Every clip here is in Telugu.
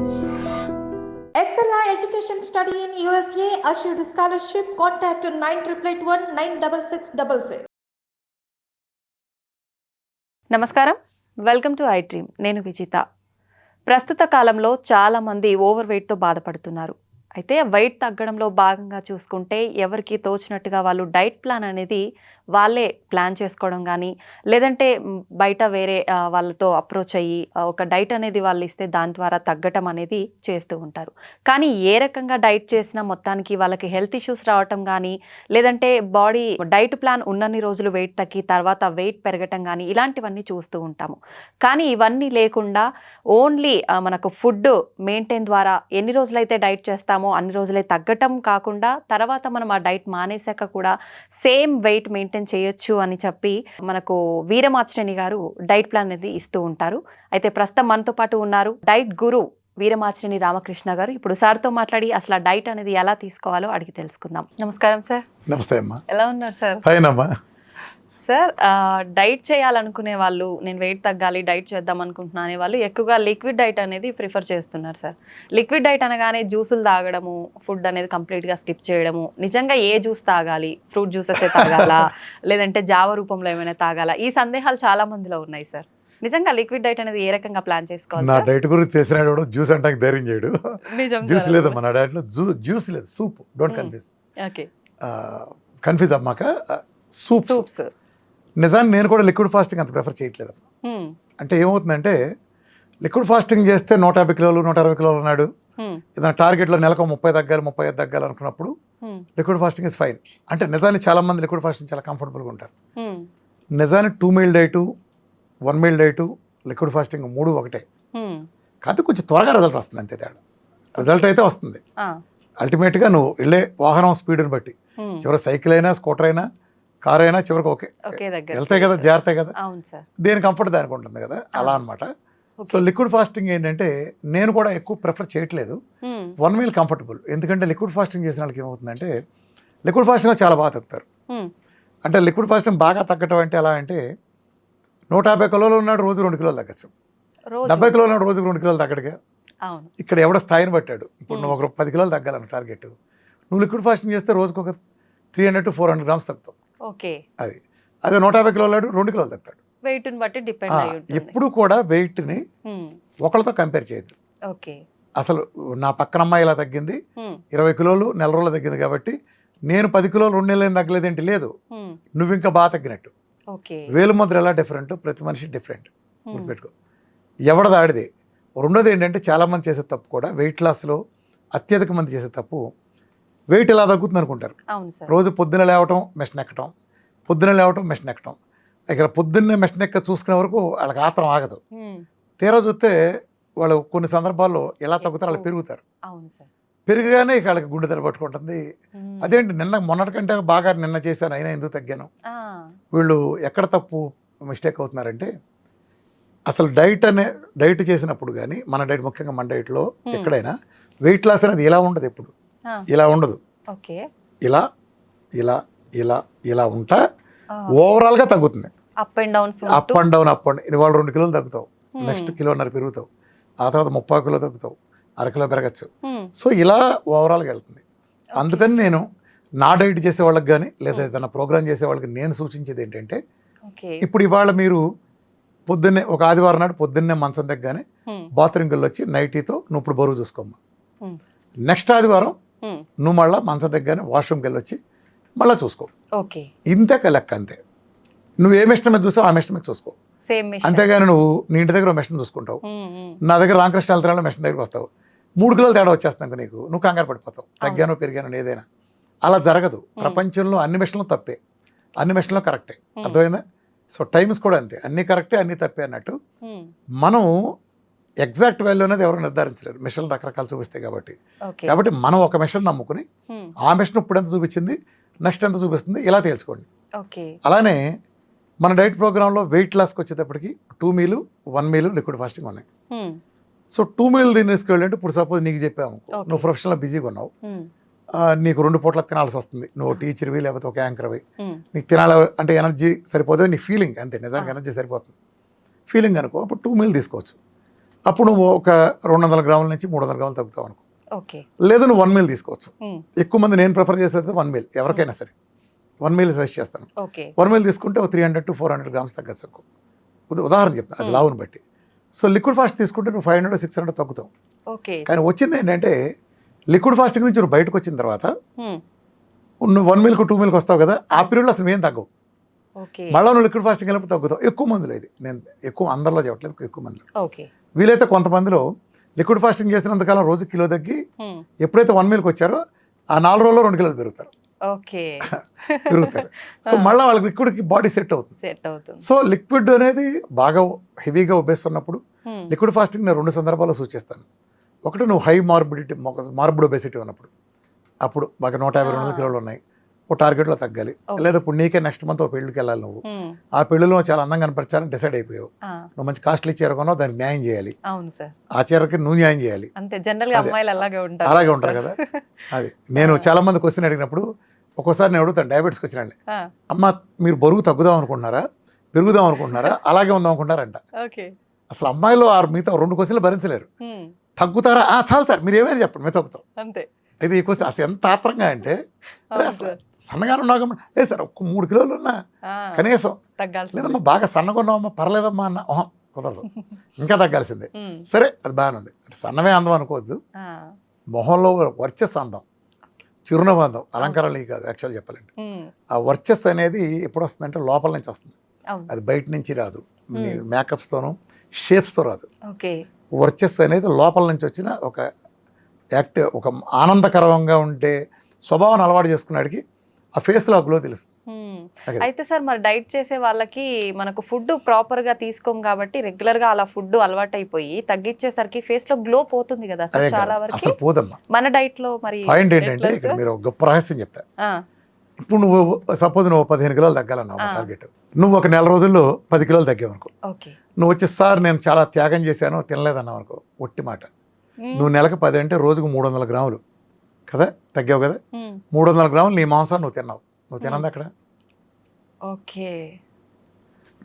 Excella Education Study in USA assured scholarship. Contact 9881 నమస్కారం, వెల్కమ్ టు ఐ డ్రీమ్. నేను విజిత. ప్రస్తుత కాలంలో చాలామంది ఓవర్ వెయిట్తో బాధపడుతున్నారు. అయితే వెయిట్ తగ్గడంలో భాగంగా చూసుకుంటే ఎవరికి తోచినట్టుగా వాళ్ళు డైట్ ప్లాన్ అనేది వాళ్ళే ప్లాన్ చేసుకోవడం కానీ, లేదంటే బయట వేరే వాళ్ళతో అప్రోచ్ అయ్యి ఒక డైట్ అనేది వాళ్ళు ఇస్తే దాని ద్వారా తగ్గటం అనేది చేస్తూ ఉంటారు. కానీ ఏ రకంగా డైట్ చేసినా మొత్తానికి వాళ్ళకి హెల్త్ ఇష్యూస్ రావటం కానీ, లేదంటే బాడీ డైట్ ప్లాన్ ఉన్నన్ని రోజులు వెయిట్ తగ్గి తర్వాత వెయిట్ పెరగటం కానీ ఇలాంటివన్నీ చూస్తూ ఉంటాము. కానీ ఇవన్నీ లేకుండా ఓన్లీ మనకు ఫుడ్ మెయింటైన్ ద్వారా ఎన్ని రోజులైతే డైట్ చేస్తామో అన్ని రోజులే తగ్గటం కాకుండా తర్వాత మనం ఆ డైట్ మానేశాక కూడా సేమ్ వెయిట్ మెయింటైన్ చేయొచ్చు అని చెప్పి మనకు వీరమాచినేని గారు డైట్ ప్లాన్ అనేది ఇస్తూ ఉంటారు. అయితే ప్రస్తుతం మనతో పాటు ఉన్నారు డైట్ గురు వీరమాచినేని రామకృష్ణ గారు. ఇప్పుడు సార్తో మాట్లాడి అసలు ఆ డైట్ అనేది ఎలా తీసుకోవాలో అడిగి తెలుసుకుందాం. నమస్కారం సార్. నమస్తే అమ్మా. ఎలా ఉన్నారు సార్? ఫైన్ అమ్మా. సార్, డైట్ చేయాలనుకునే వాళ్ళు, నేను వెయిట్ తగ్గాలి డైట్ చేద్దాం అనుకుంటున్నా అనే వాళ్ళు ఎక్కువగా లిక్విడ్ డైట్ అనేది ప్రిఫర్ చేస్తున్నారు సార్. లిక్విడ్ డైట్ అనగానే జ్యూసులు తాగడము, ఫుడ్ అనేది కంప్లీట్గా స్కిప్ చేయడము, నిజంగా ఏ జ్యూస్ తాగాలి, ఫ్రూట్ జ్యూసెస్ తాగాలా లేదంటే జావ రూపంలో ఏమైనా తాగాలా, ఈ సందేహాలు చాలా మందిలో ఉన్నాయి సార్. నిజంగా లిక్విడ్ డైట్ అనేది ఏ రకంగా ప్లాన్ చేసుకోవాలి? నా డైట్ గురించి తెలిసిన జ్యూస్ అంటే ధైర్యం చేయడు. జ్యూస్ లేదమ్మా నా డైట్లో. జ్యూస్ లేదు, soup. Don't confuse. Okay, confuse అమ్మాక. సూప్స్ నిజాన్ని నేను కూడా లిక్విడ్ ఫాస్టింగ్ అంత ప్రిఫర్ చేయట్లేదమ్మా. అంటే ఏమవుతుందంటే లిక్విడ్ ఫాస్టింగ్ చేస్తే 150 కిలోలు 160 కిలోలు ఉన్నాడు, ఏదైనా టార్గెట్లో నెలకు 30 తగ్గాలి 35 తగ్గాలి అనుకున్నప్పుడు లిక్విడ్ ఫాస్టింగ్ ఇస్ ఫైన్. అంటే నిజాన్ని చాలా మంది లిక్విడ్ ఫాస్టింగ్ చాలా కంఫర్టబుల్గా ఉంటారు. నిజాన్ని 2 meal diet, 1 meal diet, liquid fasting 3 ఒకటే. కాకపోతే కొంచెం త్వరగా రిజల్ట్ వస్తుంది, అంతే తేడా. రిజల్ట్ అయితే వస్తుంది. అల్టిమేట్గా నువ్వు వెళ్ళే వాహనం స్పీడ్ని బట్టి, చివరి సైకిల్ అయినా స్కూటర్ అయినా కార్ అయినా చివరికి ఓకే వెళ్తాయి కదా, జాగ్రత్త కదా, దేని కంఫర్ట్ దానికి ఉంటుంది కదా, అలా అనమాట. సో లిక్విడ్ ఫాస్టింగ్ ఏంటంటే నేను కూడా ఎక్కువ ప్రిఫర్ చేయట్లేదు. 1 మీల్ కంఫర్టబుల్. ఎందుకంటే లిక్విడ్ ఫాస్టింగ్ చేసిన వాళ్ళకి ఏమవుతుందంటే లిక్విడ్ ఫాస్టింగ్లో చాలా బాగా తగ్గుతారు. అంటే లిక్విడ్ ఫాస్టింగ్ బాగా తగ్గటం అంటే ఎలా అంటే 150 కిలోలు ఉన్నాడు రోజు 2 కిలోలు తగ్గచ్చు, 70 కిలోలు ఉన్నాడు రోజుకు 2 కిలోలు తగ్గడుగా. ఇక్కడ ఎవడ స్థాయిని పట్టాడు. ఇప్పుడు నువ్వు ఒక 10 కిలోలు తగ్గాలన్న టార్గెట్, నువ్వు లిక్విడ్ ఫాస్టింగ్ చేస్తే రోజుకు ఒక 300 to 400 గ్రామ్స్ తగ్గుతావు. అది అదే 150 కిలోలు 2 కిలోలు తగ్గుతాడు. వెయిట్ని బట్టి డిపెండ్ అయ్యి ఉంటుంది. ఎప్పుడు కూడా వెయిట్ని ఒకళ్ళతో కంపేర్ చేయొద్దు. అసలు నా పక్కన అమ్మాయి ఇలా తగ్గింది, 20 కిలోలు నెల రోజులు తగ్గింది కాబట్టి నేను 10 కిలోలు 2 నెలలు ఏం తగ్గలేదేంటి, లేదు, నువ్వు ఇంకా బాగా తగ్గినట్టు. వేలు ముద్ర ఎలా డిఫరెంట్, ప్రతి మనిషి డిఫరెంట్, గుర్తుపెట్టుకో. ఎవడది ఆడిదే. రెండోది ఏంటంటే చాలామంది చేసే తప్పు కూడా, వెయిట్ లాస్లో అత్యధిక మంది చేసే తప్పు, వెయిట్ ఎలా తగ్గుతుంది అనుకుంటారు. రోజు పొద్దున లేవటం మెషిన్ ఎక్కటం, పొద్దున లేవటం మెషిన్ ఎక్కటం. ఇక్కడ పొద్దున్నే మెషిన్ ఎక్క చూసుకునే వరకు వాళ్ళకి ఆత్రం ఆగదు. తీరా చూస్తే వాళ్ళు కొన్ని సందర్భాల్లో ఎలా తగ్గుతారు వాళ్ళు పెరుగుతారు. పెరిగానే ఇక వాళ్ళకి గుండె దెబ్బ పట్టుకుంటుంది. అదేంటి నిన్న మొన్నటికంటే బాగా నిన్న చేశాను అయినా ఎందుకు తగ్గాను. వీళ్ళు ఎక్కడ తప్పు మిస్టేక్ అవుతున్నారంటే అసలు డైట్ చేసినప్పుడు కానీ, మన డైట్ ముఖ్యంగా మన డైట్లో ఎక్కడైనా వెయిట్ లాస్ అనేది ఇలా ఉండదు, ఎప్పుడు ఇలా ఉండదు. ఇలా ఇలా ఇలా ఇలా ఉంటా ఓవరాల్గా తగ్గుతుంది. అప్ అండ్ డౌన్ ఇవాళ 2 కిలోలు తగ్గుతావు, నెక్స్ట్ 1.5 కిలో పెరుగుతావు, ఆ తర్వాత 30 కిలో తగ్గుతావు, 1/2 కిలో పెరగచ్చు. సో ఇలా ఓవరాల్గా వెళ్తుంది. అందుకని నేను నా డైట్ చేసే వాళ్ళకి కానీ లేదా ఏదైనా ప్రోగ్రామ్ చేసే వాళ్ళకి నేను సూచించేది ఏంటంటే, ఇప్పుడు ఇవాళ మీరు పొద్దున్నే ఒక ఆదివారం నాడు పొద్దున్నే మంచం దగ్గరనే బాత్రూమ్కి వెళ్ళి వచ్చి నైటీతో నువ్వు ఇప్పుడు బరువు చూసుకోమ్మా. నెక్స్ట్ ఆదివారం నువ్వు మళ్ళీ మంచం దగ్గరనే వాష్రూమ్కి వెళ్ళి వచ్చి మళ్ళీ చూసుకో. ఇంతక లెక్క అంతే. నువ్వు ఏ మెషిన్ మీద చూసావు ఆ మెషిన్ మీద చూసుకో. అంతేగాని నువ్వు నీ ఇంటి దగ్గర మెషిన్ చూసుకుంటావు, నా దగ్గర రామకృష్ణ వెళ్తాను మెషిన్ దగ్గరకు వస్తావు, 3 కిలోలు తేడా వచ్చేస్తాను నీకు, నువ్వు కంగారు పడిపోతావు, తగ్గానో పెరిగానో ఏదైనా. అలా జరగదు. ప్రపంచంలో అన్ని మెషిన్లు తప్పే, అన్ని మెషిన్లో కరెక్టే. అర్థమైందా? సో టైమ్స్ కూడా అంతే, అన్ని కరెక్టే అన్ని తప్పే అన్నట్టు. మనం ఎగ్జాక్ట్ వాల్యూ అనేది ఎవరు నిర్ధారించలేరు, మిషన్లు రకరకాలు చూపిస్తాయి కాబట్టి. కాబట్టి మనం ఒక మిషన్ నమ్ముకుని ఆ మిషన్ ఇప్పుడు ఎంత చూపించింది, నెక్స్ట్ ఎంత చూపిస్తుంది, ఇలా తేల్చుకోండి. అలానే మన డైట్ ప్రోగ్రాంలో వెయిట్ లాస్కి వచ్చేటప్పటికి 2 మీలు 1 మీలు లిక్విడ్ ఫాస్టింగ్ ఉన్నాయి. సో 2 మీలు దీన్ని తీసుకెళ్ళంటే ఇప్పుడు సపోజ్ నీకు చెప్పాము, నువ్వు ప్రొఫెషనల్ బిజీగా ఉన్నావు, నీకు 2 పూట్ల తినాల్సి వస్తుంది, నువ్వు టీచర్వి లేకపోతే ఒక యాంకర్వి, నీకు తినాలి అంటే ఎనర్జీ సరిపోదు, నీ ఫీలింగ్ అంతే, నిజానికి ఎనర్జీ సరిపోతుంది ఫీలింగ్ అనుకో, అప్పుడు 2 మీల్ తీసుకోవచ్చు. అప్పుడు నువ్వు ఒక 200 గ్రాముల నుంచి 300 గ్రాములు తగ్గుతావు అనుకో. ఓకే. లేదు నువ్వు 1 మీల్ తీసుకోవచ్చు. ఎక్కువ మంది నేను ప్రిఫర్ చేసేది 1 మీల్, ఎవరికైనా సరే 1 మీల్ సజెస్ట్ చేస్తాను. ఓకే. 1 మీల్ తీసుకుంటే ఒక 300 to 400 గ్రామ్స్ తగ్గచ్చు అనుకో. ఉదాహరణ చెప్తాను, అది లావుని బట్టి. సో లిక్విడ్ ఫాస్ట్ తీసుకుంటే నువ్వు 500 600 తగ్గుతావు. ఓకే. కానీ వచ్చింది ఏంటంటే లిక్విడ్ ఫాస్టింగ్ నుంచి నువ్వు బయటకు వచ్చిన తర్వాత నువ్వు 1 మీల్కు 2 మీల్కి వస్తావు కదా, ఆ పీరియడ్లో అసలు ఏం తగ్గవు. ఓకే. మళ్ళీ నువ్వు లిక్విడ్ ఫాస్టింగ్ వెళ్ళినప్పుడు తగ్గుతావు. ఎక్కువ మందిలో ఇది, నేను ఎక్కువ అందరిలో చెప్పట్లేదు, ఎక్కువ మందిలో. ఓకే. వీలైతే కొంతమందిలో లిక్విడ్ ఫాస్టింగ్ చేసినంతకాలం రోజు కిలో తగ్గి ఎప్పుడైతే 1 మీల్కి వచ్చారో ఆ 4 రోజుల్లో 2 కిలోలు పెరుగుతారు. ఓకే. పెరుగుతారు. సో మళ్ళీ వాళ్ళకి లిక్విడ్కి బాడీ సెట్ అవుతుంది. సో లిక్విడ్ అనేది బాగా హెవీగా ఉబ్బేస్తున్నప్పుడు లిక్విడ్ ఫాస్టింగ్ నేను 2 సందర్భాల్లో సూచిస్తాను. ఒకటి నువ్వు హై మార్బిడ్ ఒబెసిటీ ఉన్నప్పుడు, అప్పుడు మాకు 150-200 కిలోలు ఉన్నాయి, ఓ టార్గెట్లో తగ్గాలి. లేదా ఇప్పుడు నీకే నెక్స్ట్ మంత్ ఒక పెళ్ళికి వెళ్ళాలి, నువ్వు ఆ పెళ్లిలో చాలా అందంగా కనపరచాలని డిసైడ్ అయిపోయావు, నువ్వు మంచి కాస్ట్లీ చీర కొన్నావు, దానికి న్యాయం చేయాలి, ఆ చీరకి నువ్వు న్యాయం చేయాలి. అలాగే ఉంటారు కదా. అది నేను చాలా మంది క్వశ్చన్ అడిగినప్పుడు ఒక్కోసారి నేను అడుగుతాను, డయాబెటీస్కి వచ్చినండి, అమ్మ మీరు బరువు తగ్గుదాం అనుకుంటున్నారా, పెరుగుదాం అనుకుంటున్నారా, అలాగే ఉందాం అనుకుంటారంట. అసలు అమ్మాయిలో మిగతా 2 క్వశ్చన్లు భరించలేరు. తగ్గుతారా, చాలు సార్ మీరు ఏమైనా చెప్పండి, మేము తగ్గుతాం. ఇది ఈ క్వశ్చన్ అసలు ఎంత ఆత్రంగా అంటే, సన్నగానే ఉన్నావు లేదు సార్, ఒక 3 కిలోలు ఉన్నా కనీసం, లేదమ్మా బాగా సన్నగా ఉన్నావమ్మా పర్లేదమ్మా అన్న, కుదరదు, ఇంకా తగ్గాల్సిందే. సరే అది బాగానే ఉంది, సన్నమే అందం అనుకోవద్దు, మొహంలో వర్చస్సు అందం, చిరునవ్వు అందం, అలంకారాలు కాదు. యాక్చువల్ చెప్పాలంటే ఆ వర్చస్సు అనేది ఎప్పుడు వస్తుందంటే లోపల నుంచి వస్తుంది, అది బయట నుంచి రాదు, మేకప్స్తోనూ షేప్స్తో రాదు. వర్చస్సు అనేది లోపల నుంచి వచ్చిన ఒక యాక్టివ్, ఒక ఆనందకరంగా ఉండే స్వభావాన్ని అలవాటు చేసుకున్నాడికి ఆ ఫేస్లో గ్లో తెలుస్తుంది. అయితే సార్ మరి డైట్ చేసే వాళ్ళకి మనకు ఫుడ్ ప్రాపర్గా తీసుకోం కాబట్టి రెగ్యులర్గా అలా ఫుడ్ అలవాటు అయిపోయి తగ్గించేసరికి ఫేస్లో గ్లో పోతుంది కదా సార్, చాలా వరకు అసలు పోదమ్మా. మన డైట్లో మరి పాయింట్ ఏంటంటే ఇక్కడ మీరు ఒక గొప్ప రహస్యం చెప్తా. ఇప్పుడు నువ్వు సపోజ్ నువ్వు 15 కిలోలు తగ్గాలన్నావు టార్గెట్, నువ్వు ఒక 4 రోజుల్లో 10 కిలోలు తగ్గావు అనుకో, నువ్వు వచ్చి సార్ నేను చాలా త్యాగం చేశాను తినలేదన్నావు అనుకో, ఒట్టి మాట. నువ్వు నెలకు 10 అంటే రోజుకు 300 గ్రాములు కదా తగ్గావు కదా, 300 గ్రాములు నీ మాంసం నువ్వు తిన్నావు, నువ్వు తినంది అక్కడ. ఓకే.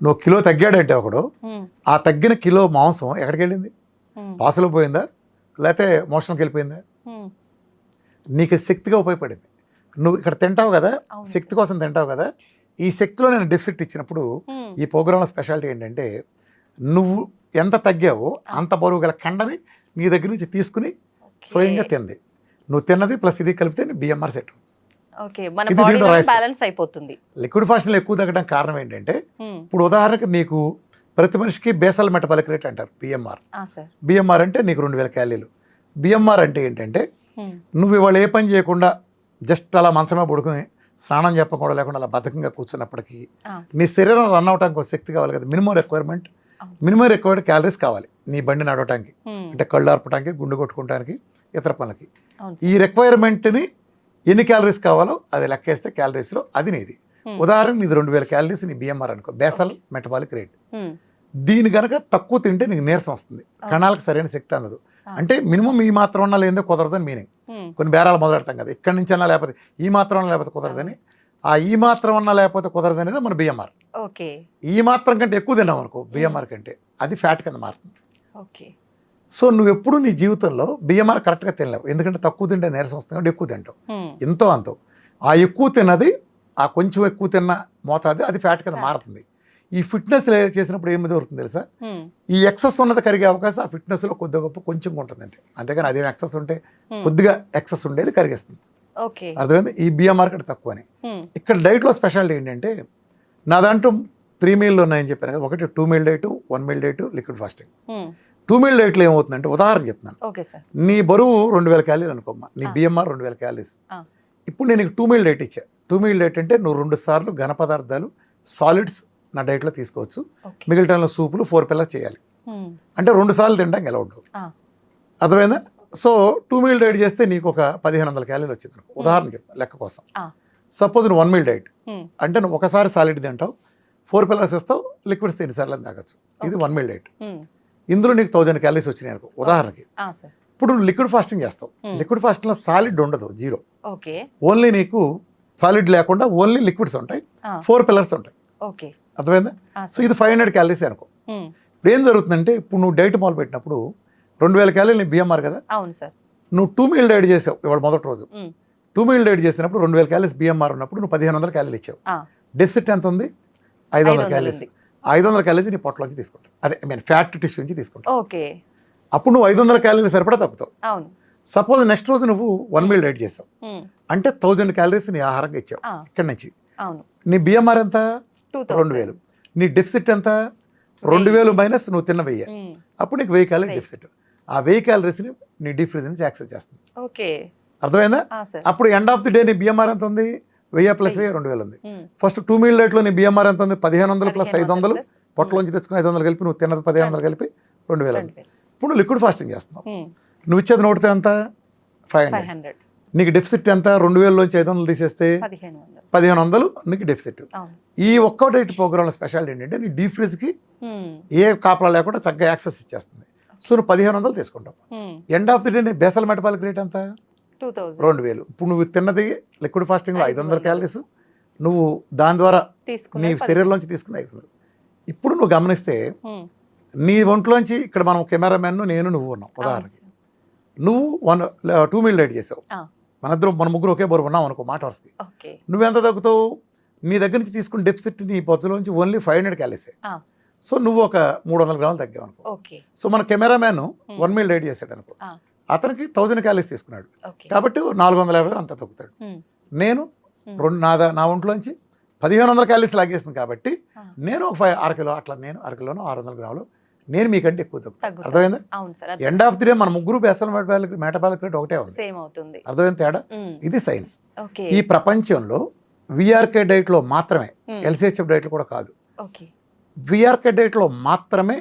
నువ్వు కిలో తగ్గాడంటే ఒకడు, ఆ తగ్గిన కిలో మాంసం ఎక్కడికి వెళ్ళింది, పాసులో పోయిందా లేకపోతే మోషన్కి వెళ్ళిపోయిందా, నీకు శక్తిగా ఉపయోగపడింది. నువ్వు ఇక్కడ తింటావు కదా, శక్తి కోసం తింటావు కదా, ఈ శక్తిలో నేను డెఫిసిట్ ఇచ్చినప్పుడు ఈ ప్రోగ్రాంలో స్పెషాలిటీ ఏంటంటే నువ్వు ఎంత తగ్గావో అంత బరువు గల కండని నీ దగ్గర నుంచి తీసుకుని స్వయంగా తింది, నువ్వు తిన్నది ప్లస్ ఇది కలిపితే నీ BMR సెట్. లిక్విడ్ ఫాస్టింగ్ ఎక్కువ తగ్గడానికి కారణం ఏంటంటే, ఇప్పుడు ఉదాహరణకు నీకు ప్రతి మనిషికి బేసల్ మెటబాలిక్ రేట్ అంటారు BMR అంటే నీకు 2000 క్యాలీలు. BMR అంటే ఏంటంటే నువ్వు ఇవాళ ఏ పని చేయకుండా జస్ట్ అలా మంచమే పడుకుని స్నానం చెప్పకుండా లేకుండా అలా బద్ధకంగా కూర్చున్నప్పటికీ నీ శరీరం రన్ అవడానికి ఒక శక్తి కావాలి కదా, మినిమం రిక్వైర్డ్ క్యాలరీస్ కావాలి నీ బండి నడవటానికి, అంటే కళ్ళు ఆర్పడానికి, గుండు కొట్టుకోవడానికి, ఇతర పనులకి. ఈ రిక్వైర్మెంట్ని ఎన్ని క్యాలరీస్ కావాలో అది లెక్కేస్తే క్యాలరీస్లో అది నీది. ఉదాహరణకు నీది 2000 క్యాలరీస్ నీ BMR అనుకో, బేసల్ మెటబాలిక్ రేట్. దీని కనుక తక్కువ తింటే నీకు నీరసం వస్తుంది, కణాలకు సరైన శక్తి అందదు. అంటే మినిమం ఈ మాత్రం ఉన్నా లేదో కుదరదని మీనింగ్. కొన్ని బేరాలు మొదలెడతాం కదా, ఇక్కడి నుంచి అన్నా లేకపోతే ఈ మాత్రం అన్నా లేకపోతే కుదరదని, ఆ ఈ మాత్రం అన్నా లేకపోతే కుదరదు అనేది మన BMR. ఈ మాత్రం కంటే ఎక్కువ తిన్నాం అనుకో BMR కంటే, అది ఫ్యాట్ కింద మారుతుంది. సో నువ్వు ఎప్పుడు నీ జీవితంలో BMR కరెక్ట్గా తినలేవు, ఎందుకంటే తక్కువ తింటే నీరసం వస్తుంది కాబట్టి ఎక్కువ తింటావు, ఎంతో అంతో. ఆ ఎక్కువ తిన్నది, ఆ కొంచెం ఎక్కువ తిన్న మోతాది అది ఫ్యాట్ కింద మారుతుంది. ఈ ఫిట్నెస్ చేసినప్పుడు ఏమి జరుగుతుంది తెలుసా, ఈ ఎక్సెస్ ఉన్నది కరిగే అవకాశం ఆ ఫిట్నెస్లో కొద్దిగా గొప్ప కొంచెం ఉంటుందంటే, అంతేగాని అదేం ఎక్సెస్ ఉంటే కొద్దిగా ఎక్సెస్ ఉండేది కరిగేస్తుంది. అర్థమైంది, ఈ BMR కంటే తక్కువ అని. ఇక్కడ డైట్లో స్పెషాలిటీ ఏంటంటే నా దాంట్లో 3 మీల్లు ఉన్నాయని చెప్పాను కదా, ఒకటి 2 meal diet, 1 meal diet, liquid fasting. 2 meal డైట్లో ఏమవుతుందంటే ఉదాహరణ చెప్తున్నాను, నీ బరువు 2000 క్యాలీలు అనుకోమ్మా, నీ BMR 2000 క్యాలీస్. ఇప్పుడు నేను 2 మీల్ డైట్ ఇచ్చా. 2 మీల్ డైట్ అంటే నువ్వు 2 సార్లు ఘన పదార్థాలు సాలిడ్స్ నా డైట్లో తీసుకోవచ్చు, మిగిలిన టైంలో సూపులు 4 పిల్లర్స్ చేయాలి, అంటే 2 సార్లు తినడానికి ఎలా ఉండవు. అర్థమైందా? సో 2 మీల్ డైట్ చేస్తే నీకు ఒక 1500 క్యాలీలు వచ్చింది ఉదాహరణకి లెక్క కోసం. సపోజ్ నువ్వు 1 మీల్ డైట్ అంటే నువ్వు ఒకసారి సాలిడ్ తింటావు, 4 పిల్లర్స్ ఇస్తావు, లిక్విడ్స్ 3 సార్లు తాగొచ్చు, ఇది 1 మీల్ డైట్. ఇందులో నీకు 1000 క్యాలరీస్ వచ్చినాయి అనుకో ఉదాహరణకి. ఇప్పుడు నువ్వు లిక్విడ్ ఫాస్టింగ్ చేస్తావు, లిక్విడ్ ఫాస్టింగ్లో సాలిడ్ ఉండదు, 0, ఓన్లీ నీకు సాలిడ్ లేకుండా ఓన్లీ లిక్విడ్స్ ఉంటాయి, 4 పిల్లర్స్ ఉంటాయి. అర్థమైందా? సో ఇది 500 క్యాలరీస్ అనుకో. ఇప్పుడు ఏం జరుగుతుందంటే ఇప్పుడు నువ్వు డైట్ మొదలు పెట్టినప్పుడు 2000 క్యాలరీలు నీ బిఎంఆర్ కదా, అవును సార్. నువ్వు 2 మీల్ డైట్ చేసావు ఇవాళ మొదటి రోజు. మ్మ్. 2 మీల్ డైట్ చేసినప్పుడు 2000 క్యాలరీస్ బిఎంఆర్ ఉన్నప్పుడు నువ్వు 1500 క్యాలరీలు ఇచ్చావు. ఆ, డెఫిసిట్ ఎంత ఉంది? 500 500 క్యాలరీస్. ఉంది. 500 క్యాలరీస్ నీ పొట్టలోంచి తీసుకుంటావు, అదే ఫ్యాట్ టిష్యూ నుంచి తీసుకుంటావు. ఓకే. అప్పుడు నువ్వు 500 క్యాలరీలు సరిపడా తగ్గుతావు. అవును. సపోజ్ నెక్స్ట్ రోజు నువ్వు 1 మీల్ డైట్ చేసావు మ్మ్. అంటే 1000 క్యాలరీస్ నీ ఆహారంగా ఇచ్చావు. ఆ, ఇక్కడి నుంచి అవును. నీ బిఎంఆర్ ఎంత? 2000. 2000. నీ డెఫిసిట్ ఎంత? 2000 మైనస్ నువ్వు తిన్న 1000. మ్మ్. అప్పుడు నీకు 1000 క్యాలరీ డెఫిసిట్. ఆ 1000 క్యాలరీస్ని నీ డీప్ ఫ్రిజ్ నుంచి యాక్సెస్ చేస్తుంది. ఓకే. అర్థమైందా? ఆ, సార్. అప్పుడు ఎండ్ ఆఫ్ ది డే నీ బిఎంఆర్ ఎంత ఉంది? 1000 ప్లస్ 1000 2000 ఉంది. మ్మ్. ఫస్ట్ 2 మీల్ డైట్లో నీ బిఎంఆర్ ఎంత ఉంది? 1500 ప్లస్ 500 plus పొట్టలోంచి తెచ్చుకుని 500 కలిపి నువ్వు తిన్నది 1500 కలిపి 2000 ఉంది. 2000. ఇప్పుడు నువ్వు లిక్విడ్ ఫాస్టింగ్ చేస్తున్నావు. మ్మ్. నువ్వు ఇచ్చేది నోటితే ఎంత? 500. 500. నీకు డెఫిసిట్ ఎంత? 2000లోంచి 500 తీసేస్తే 1500. 1500 నీకు డెఫిసిట్. అవును. ఈ ఒక్క డైట్ ప్రోగ్రామ్లో స్పెషాలిటీ ఏంటంటే నీ డీప్ ఫ్రిజ్కి మ్మ్. ఏ కాపలా లేకుండా చక్కగా యాక్సెస్ ఇచ్చేస్తుంది. సో నువ్వు 1500 తీసుకుంటావు. మ్మ్. ఎండ్ ఆఫ్ ది డే నీ బేసల్ మెటబాలిక్ రేట్ ఎంత? 2000. 2000. ఇప్పుడు నువ్వు తిన్నది లిక్విడ్ ఫాస్టింగ్లో 500 క్యాలరీస్, నువ్వు దాని ద్వారా నీ తీసుకునే శరీరంలోంచి తీసుకున్న 500. ఇప్పుడు నువ్వు గమనిస్తే మ్మ్. నీ ఒంట్లోంచి ఇక్కడ మనం కెమెరామెన్ నేను నువ్వు ఉన్నాం ఉదాహరణకి. అవును. నువ్వు 2 మీల్ డైట్ చేసావు, ఆ. మన ముగ్గురు ఒకే బరువు ఉన్నాం అనుకో మాట వరుసకి. ఓకే. నువ్వెంత తగ్గుతావు? నీ దగ్గర నుంచి తీసుకున్న డెఫిసిట్ నీ బొజ్జులోంచి ఓన్లీ 500 క్యాలరీసే. ఆ. సో నువ్వు ఒక 300 గ్రాములు తగ్గావు అనుకో. ఓకే. సో మన కెమెరామెన్ 1 మీల్ డైట్ చేశాడు అనుకో, ఆ. అతనికి 1000 క్యాలరీస్ తీసుకున్నాడు ఓకే. కాబట్టి 450 అంత తగ్గుతాడు. మ్మ్. నేను మ్మ్. నా ఒంట్లోంచి 1500 క్యాలరీస్ లాగేస్తుంది కాబట్టి ఆ. నేను ఒక 6 కిలో అట్లా నేను 6 కిలోనో 600 గ్రాములు నేను మీకంటే ఎక్కువ తగ్గుతాను. తగ్గుతారు. అర్థమైందా? అవును sir. End of the day మన ముగ్గురు బేసల్ మెటబాలిక్ రేట్ ఒకటే ఉంది. సేమ్ అవుతుంది. అర్థమైన తేడా మ్మ్. ఇది సైన్స్. ఓకే. ఈ ప్రపంచంలో విఆర్కే డైట్లో మాత్రమే, మ్మ్. ఎల్సిహెచ్ఎఫ్ డైట్లో కూడా కాదు, ఓకే. విఆర్కే డైట్లో మాత్రమే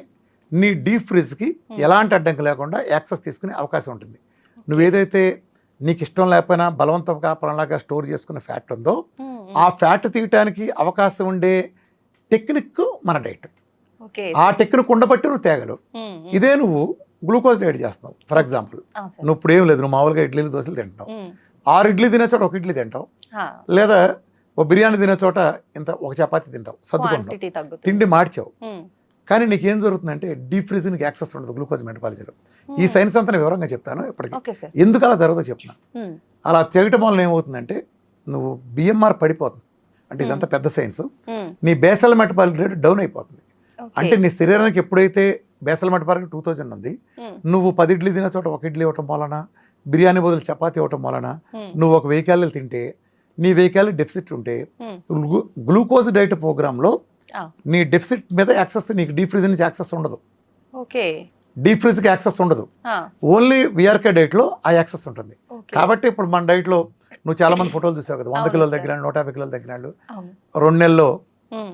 నీ డీప్ ఫ్రిజ్కి ఎలాంటి అడ్డంకి లేకుండా యాక్సెస్ తీసుకునే అవకాశం ఉంటుంది. నువ్వు ఏదైతే నీకు ఇష్టం లేకపోయినా బలవంతం కాపరంలాగా స్టోర్ చేసుకున్న ఫ్యాట్ ఉందో మ్మ్. ఆ ఫ్యాట్ తీయటానికి అవకాశం ఉండే టెక్నిక్ మన డైట్. ఓకే. ఆ టెక్నిక్ ఉండబట్టి నువ్వు తేగలవు. మ్మ్. ఇదే నువ్వు గ్లూకోజ్ డైట్ చేస్తున్నావు ఫర్ ఎగ్జాంపుల్, ఆ, సార్. నువ్వు ఇప్పుడు ఏం లేదు, నువ్వు మామూలుగా ఇడ్లీలు దోశలు తింటావు. మ్మ్. 6 ఇడ్లీ తినే చోట 1 ఇడ్లీ తింటావు, ఆ. లేదా ఓ బిర్యానీ తినే చోట ఇంత ఒక చపాతీ తింటావు, సర్దుకుంటావు, క్వాంటిటీ తగ్గుతుంది. తిండి మార్చావు. మ్మ్. కానీ నీకేం జరుగుతుందంటే డీప్ ఫ్రిజ్ నీకు యాక్సెస్ ఉండదు గ్లూకోజ్ మెటబాలిజంలో. ఈ సైన్స్ అంతా నేను వివరంగా చెప్తాను ఇప్పటికి, ఓకే సార్. ఎందుకు అలా జరుగుతుందో చెప్తున్నాను. మ్మ్. అలా చేయటం వల్ల ఏమవుతుందంటే నువ్వు బిఎంఆర్ పడిపోతుంది, అంటే ఇదంతా పెద్ద సైన్స్. మ్మ్. నీ బేసల్ మెటబాలిక్ రేట్ డౌన్ అయిపోతుంది. ఓకే. అంటే నీ శరీరానికి ఎప్పుడైతే బేసల్ మెటబాలిక్ 2000 ఉంది, మ్మ్. నువ్వు 10 ఇడ్లీ తినే చోట 1 ఇడ్లీ ఇవ్వటం వలన, బిర్యానీ బదులు చపాతీ ఇవ్వటం వలన మ్మ్. నువ్వు ఒక 1000 క్యాలరీలు తింటే, నీ 1000 క్యాలరీ డెఫిసిట్ ఉంటే మ్మ్. గ్లూకోజ్ డైట్ ప్రోగ్రాంలో ఆ. నీ డెఫిసిట్ మీద యాక్సెస్, నీకు డీప్ ఫ్రిజ్ నుంచి యాక్సెస్ ఉండదు, ఓకే. డీప్ ఫ్రిజ్కి యాక్సెస్ ఉండదు. ఆ. ఓన్లీ విఆర్కే డైట్లో ఆ యాక్సెస్ ఉంటుంది. ఓకే. కాబట్టి ఇప్పుడు మన డైట్లో నువ్వు చాలా మంది ఫోటోలు చూసావు కదా, 100 అవును కిలోలు సార్. తగ్గినాడు, 150 కిలోలు తగ్గినాడు, అవును. 2 నెలల్లో మ్మ్.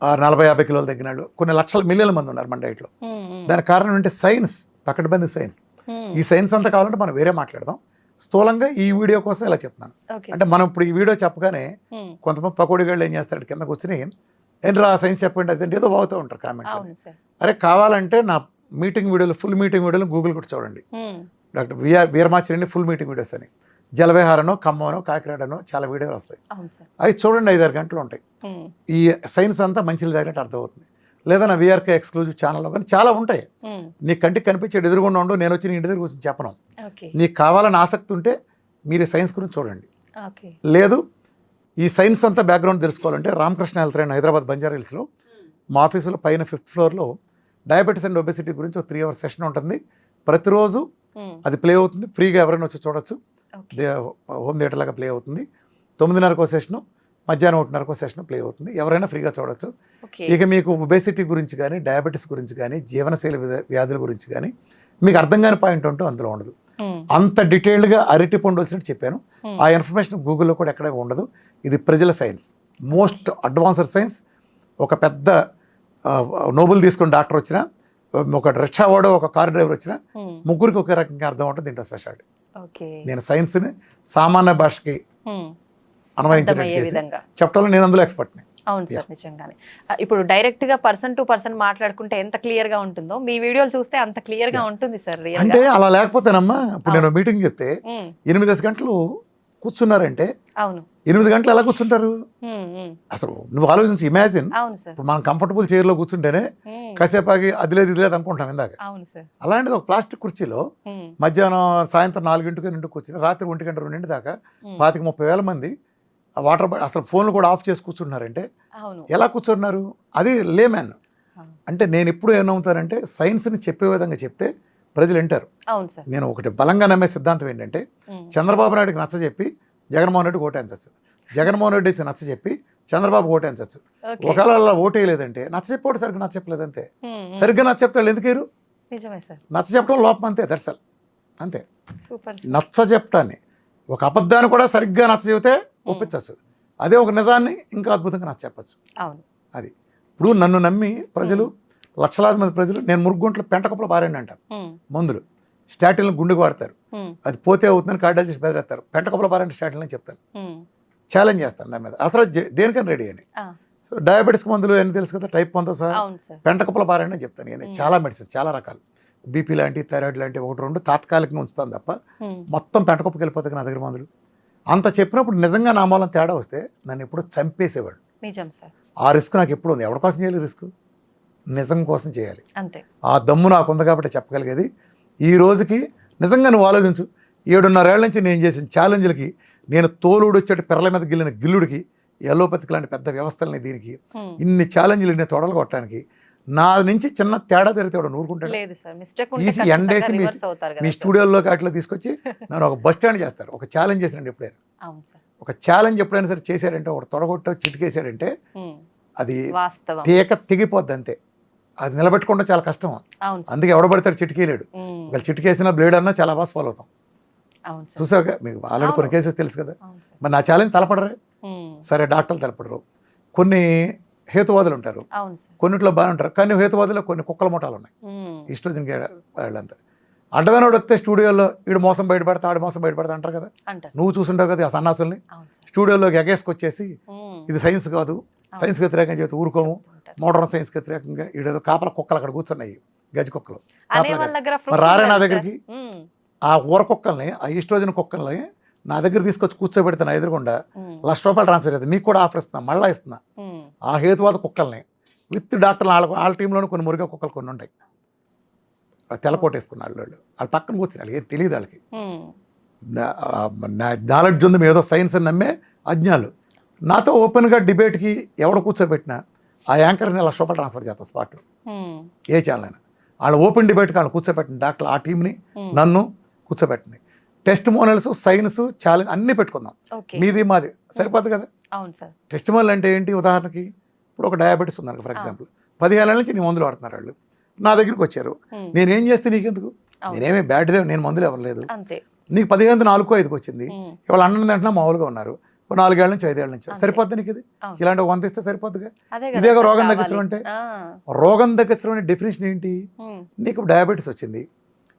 40-50 కిలోలు తగ్గినాడు, కొన్ని లక్షల మిలియన్ల మంది ఉన్నారు మన డైట్లో. మ్మ్. మ్మ్. దానికి కారణం ఏంటంటే సైన్స్, పకడ్బందీ సైన్స్. మ్మ్. ఈ సైన్స్ అంతా కావాలంటే మనం వేరే మాట్లాడదాం. స్థూలంగా ఈ వీడియో కోసం ఇలా చెప్తున్నాను. ఓకే. అంటే మనం ఇప్పుడు ఈ వీడియో చెప్పగానే మ్మ్. కొంతమంది పకోడిగాళ్ళు ఏం చేస్తాడు, కింద కూర్చుని ఏంట్రా సైన్స్ చెప్పండి అదంటే ఏదో వాగుతూ ఉంటారు కామెంట్. అవును సార్. అరే కావాలంటే నా మీటింగ్ వీడియోలు, ఫుల్ మీటింగ్ వీడియోలు గూగుల్ కూడా చూడండి. మ్మ్. డాక్టర్ వీరమాచిరెడ్డి ఫుల్ మీటింగ్ వీడియోస్ అని, జలవిహారనో, ఖమ్మనో, కాకినాడనో చాలా వీడియోలు వస్తాయి. అవును సార్. అవి చూడండి, 5-6 గంటలు ఉంటాయి. మ్మ్. ఈ సైన్స్ అంతా మంచిగా తగినట్టు అర్థమవుతుంది. లేదా నా విఆర్కే ఎక్స్క్లూజివ్ ఛానల్లో కానీ చాలా ఉంటాయి. మ్మ్. నీ కంటికి కనిపించేది ఎదురుగుండా ఉండు, నేను వచ్చి నీ ఇంటి దగ్గర కూర్చొని చెప్పను. ఓకే. నీకు కావాలని ఆసక్తి ఉంటే మీరు ఈ సైన్స్ గురించి చూడండి. ఓకే. లేదు ఈ సైన్స్ అంతా బ్యాక్గ్రౌండ్ తెలుసుకోవాలంటే రామకృష్ణ హెల్త్ లైన్ హైదరాబాద్ బంజారా హిల్స్లో మా ఆఫీసులో పైన 5th ఫ్లోర్లో డయాబెటీస్ అండ్ ఒబెసిటీ గురించి ఒక 3 hours సెషన్ ఉంటుంది. ప్రతిరోజు మ్మ్. అది ప్లే అవుతుంది, ఫ్రీగా ఎవరైనా వచ్చి చూడొచ్చు. ఓకే. హోమ్ థియేటర్ లాగా ప్లే అవుతుంది. 9:30 సెషను, మధ్యాహ్నం 1:30 సెషన్ ప్లే అవుతుంది. ఎవరైనా ఫ్రీగా చూడొచ్చు. ఓకే. ఇక మీకు ఒబెసిటీ గురించి కానీ, డయాబెటీస్ గురించి కానీ, జీవనశైలి వ్యాధుల గురించి కానీ మీకు అర్థం కాని పాయింట్ అంటూ అందులో ఉండదు. మ్మ్. అంత డీటెయిల్డ్గా అరటి పండు వచ్చినట్టు చెప్పాను. మ్మ్. ఆ ఇన్ఫర్మేషన్ గూగుల్లో కూడా ఎక్కడ ఉండదు. ఇది ప్రజల సైన్స్, మోస్ట్ అడ్వాన్స్డ్ సైన్స్. ఒక పెద్ద నోబెల్ తీసుకున్న డాక్టర్ వచ్చినా, ఒక రిక్షా వాడో, ఒక కార్ డ్రైవర్ వచ్చినా మ్మ్. ముగ్గురికి ఒకే రకంగా అర్థం ఉంటుంది. దీంట్లో స్పెషాలిటీ. ఓకే. నేను సైన్స్ని సామాన్య భాషకి మ్మ్. అన్వయించినట్టు అర్థమయ్యే చేసి విధంగా. చెప్పడంలో నేను అందులో ఎక్స్పర్ట్ని. అవును సార్, నిజంగానే. ఇప్పుడు డైరెక్ట్ గా పర్సన్ టు పర్సన్ మాట్లాడుకుంటే ఎంత క్లియర్ గా ఉంటుందో మీ వీడియోలు చూస్తే అంత క్లియర్ గా ఉంటుంది సార్. రియల్ అంటే అలా లేకపోతేనమ్మా ఇప్పుడు నేను మీటింగ్ చెప్తే గా. 8 గంటలు కూర్చున్నారంటే అవును 8 గంటలు ఎలా కూర్చుంటారు? ఉమ్, ఉమ్. అసలు నువ్వు ఆలోచించి ఇమాజిన్. అవును సార్. ఇప్పుడు మనం కంఫర్టబుల్ చైర్లో కూర్చుంటేనే ఉమ్, కాసేపు ఆగి అది లేదు ఇది లేదు అనుకుంటాం ఇందాక. అవును సార్. అలాంటిది ఒక ప్లాస్టిక్ కుర్చీలో ఉమ్, మధ్యాహ్నం సాయంత్రం 4 నిండు కూర్చుని రాత్రి 1 గంట 2 దాకా ఉమ్. 25-30 వేల మంది ఆ వాటర్ అసలు ఫోన్లు కూడా ఆఫ్ చేసి కూర్చుంటున్నారంటే అవును. ఎలా కూర్చున్నారు? అది లేమ్యాన్. అవును. అంటే నేను ఎప్పుడు ఏమవుతానంటే సైన్స్ని చెప్పే విధంగా చెప్తే ప్రజలు వింటారు. అవును సార్. నేను ఒకటి బలంగా నమ్మే సిద్ధాంతం ఏంటంటే ఉమ్, చంద్రబాబు నాయుడుకి నచ్చజెప్పి జగన్మోహన్ రెడ్డికి ఓటేయించవచ్చు, జగన్మోహన్ రెడ్డి నచ్చజెప్పి చంద్రబాబు ఓటేయించవచ్చు. ఓకే. ఒకవేళ అలా ఓటేయలేదంటే నచ్చజెప్పోటి సరిగ్గా నచ్చజెప్పలేదు అంతే. ఉమ్, ఉమ్. సరిగ్గా నచ్చజెప్తాడు ఎందుకేరు? నిజమే సార్. నచ్చజెప్పడం లోపం అంతే, దర్శల్ అంతే. Super sir. నచ్చజెప్పటాన్ని ఒక అబద్ధాన్ని కూడా సరిగ్గా నచ్చజెప్తే ఒప్పించవచ్చు, అదే ఒక నిజాన్ని ఇంకా అద్భుతంగా నచ్చజెప్పచ్చు. అవును. అది ఇప్పుడు నన్ను నమ్మి ప్రజలు లక్షలాది మంది ప్రజలు నేను మురుగుంట్లో పెంటకప్పులు పారండి అంటారు. ఉమ్, మందులు స్టాటిన్లు గుండెకు వాడతారు, ఉమ్, అది పోతే అవుతుందని కార్డాలు చేసి బెదిరేస్తారు. పెంటకప్పులు పారండి స్టాటిన్ అని చెప్తాను, ఉమ్. ఛాలెంజ్ చేస్తాను దాని మీద. అసలు దేనికని రెడీ అని. ఆ, డయాబెటీస్కి మందులు అని తెలుసు కదా, టైప్ 1తో సహా అవును సార్. పెంటకప్పుల పారండి అని చెప్తాను. నేను చాలా మెడిసిన్ చాలా రకాలు, బీపీ లాంటి థైరాయిడ్ లాంటి 1-2 తాత్కాలికంగా ఉంచుతాను తప్ప ఉమ్, మొత్తం పెంటకప్పుకి వెళ్ళిపోతుంది నా దగ్గర మందులు. అంత చెప్పినప్పుడు నిజంగా నా మూలం తేడా వస్తే నన్ను ఎప్పుడూ చంపేసేవాడు. నిజం సార్. ఆ రిస్క్ నాకు ఎప్పుడు ఉంది. ఎవరి కోసం చేయాలి రిస్క్? నిజం కోసం చేయాలి. అంతే. ఆ దమ్ము నాకు ఉంది కాబట్టి చెప్పగలిగేది. ఈ రోజుకి నిజంగా నువ్వు ఆలోచించు, 7.5 ఏళ్ల నుంచి నేను చేసిన ఛాలెంజ్లకి, నేను తోలుడు వచ్చేటి పిర్రల మీద గిల్లిన గిల్లుడికి, ఎలోపతికి లాంటి పెద్ద వ్యవస్థలని దీనికి, ఉమ్. ఇన్ని ఛాలెంజ్లు ఇన్ని తొడలు కొట్టడానికి నా నుంచి చిన్న తేడా జరిగితే వాడు నూరుకుంటాడు. లేదు సార్. మిస్టేక్ ఈజీ ఎండేసి రివర్స్ అవుతారు మీ కదా సార్. స్టూడియోలోకి అట్లా తీసుకొచ్చి నన్ను ఒక బస్ స్టాండ్ చేస్తారు. ఒక ఛాలెంజ్ చేసినండి ఎప్పుడైనా, అవును సార్. ఒక ఛాలెంజ్ ఎప్పుడైనా సరే చేశాడంటే, ఒక తొడగొట్టో చిటికేసాడంటే ఉమ్, అది వాస్తవం. తెగిపోద్ది అంతే. అది నిలబెట్టుకుంటే చాలా కష్టం. అవును సార్. అందుకే ఎవడబడతాడు చిటికేయలేడు. ఉమ్, ఒకవేళ చిటికేసినా బ్లేడ్ అన్నా చాలా బాగా ఫాలో అవుతాం. అవును సార్. చూసావుగా, మీకు ఆల్రెడీ కొన్ని కేసెస్ తెలుసు కదా. అవును సార్. మరి నా ఛాలెంజ్ తలపడరే, ఉమ్, సరే డాక్టర్లు తలపడరు, కొన్ని హేతువాదులు ఉంటారు, అవును సార్. కొన్నిట్లో బాగానే ఉంటారు. కానీ హేతువాదుల్లో కొన్ని కుక్కల ముఠాలు ఉన్నాయి. ఉమ్, ఈస్ట్రోజన్ వాళ్ళంతా అడ్డమైన వాడు వస్తే స్టూడియోలో ఈడు మోసం బయటపడతా ఆడు మోసం బయటపడతా అంటారు కదా. అంటారు. నువ్వు చూసుంటావు కదా ఆ సన్నాసుల్ని. అవును సార్. స్టూడియోలోకి ఎగేసుకొచ్చేసి ఉమ్, ఇది సైన్స్ కాదు, సైన్స్ వ్యతిరేకంగా చెబుతూ ఊరుకోము, అంటారు. మోడర్న్ సైన్స్ వ్యతిరేకంగా ఈడేదో కాపల కుక్కలు అక్కడ కూర్చున్నాయి, గజ కుక్కలు. అనే వాళ్ళ దగ్గర మరి proof రారే నా ఉండాలి దగ్గరికి. సార్. ఉమ్, ఆ ఊర కుక్కల్ని, ఆ ఈస్ట్రోజన్ కుక్కల్ని నా దగ్గర తీసుకొచ్చి కూర్చోబెడితే నా ఎదురుకుండా ఉమ్, ₹1,00,000 ట్రాన్స్ఫర్ అవుతుంది. మీకు కూడా ఆఫర్ ఇస్తున్నా, మళ్ళీ ఇస్తున్నా. ఉమ్, ఆ హేతువాద కుక్కల్ని విత్ డాక్టర్లు వాళ్ళ టీంలోనే కొన్ని మురిగా కుక్కలు కొన్ని ఉంటాయి, తెల్లకోట వేసుకున్న వాళ్ళు పక్కన కూర్చుని వాళ్ళకి ఏం తెలియదు. వాళ్ళకి ఉమ్, నాలెడ్జ్ ఉంది, ఏదో సైన్స్ అని నమ్మే అజ్ఞాలు. నాతో ఓపెన్గా డిబేట్కి ఎవడ కూర్చోబెట్టినా ఆ యాంకర్ని ₹1,00,000 ట్రాన్స్ఫర్ చేస్తాను స్పాట్, ఉమ్, ఏ ఛానల్ అయినా. వాళ్ళు ఓపెన్ డిబేట్కి వాళ్ళు కూర్చోబెట్టిన డాక్టర్లు ఆ టీంని ఉమ్. నన్ను కూర్చోబెట్టింది. టెస్ట్ మోనల్స్, సైన్స్, ఛాలెంజ్ అన్నీ పెట్టుకుందాం. ఓకే. మీది మాది సరిపోద్ది కదా. అవును సార్. టెస్ట్ మోనల్ అంటే ఏంటి? ఉదాహరణకి ఇప్పుడు ఒక డయాబెటీస్ ఉందనుకో ఫర్ ఎగ్జాంపుల్, 15 ఏళ్ళ నుంచి నీ మందులు వాడుతున్నారు వాళ్ళు, నా దగ్గరికి వచ్చారు. ఉమ్, నేనేం చేస్తే నీకెందుకు? అవును. నేనేమి బ్యాడ్దే, నేను మందులు ఇవ్వలేదు. అంతే. నీకు 15-4-5కి వచ్చింది, ఉమ్, ఇవాళ అన్నం తింటున్నా మామూలుగా ఉన్నారు, 4 ఏళ్ళ నుంచి 5 ఏళ్ళ నుంచి అంతే. సరిపోద్ది నీకు ఇది. అవును. ఇలాంటి ఒక 100 ఇస్తే సరిపోద్దిగా. అదే ఇదే కదా రోగం సార్ తగ్గించడం కావాలి. అంటే. ఆ, రోగం తగ్గించడం అనే డెఫినేషన్ ఏంటి? ఉమ్, నీకు డయాబెటీస్ వచ్చింది,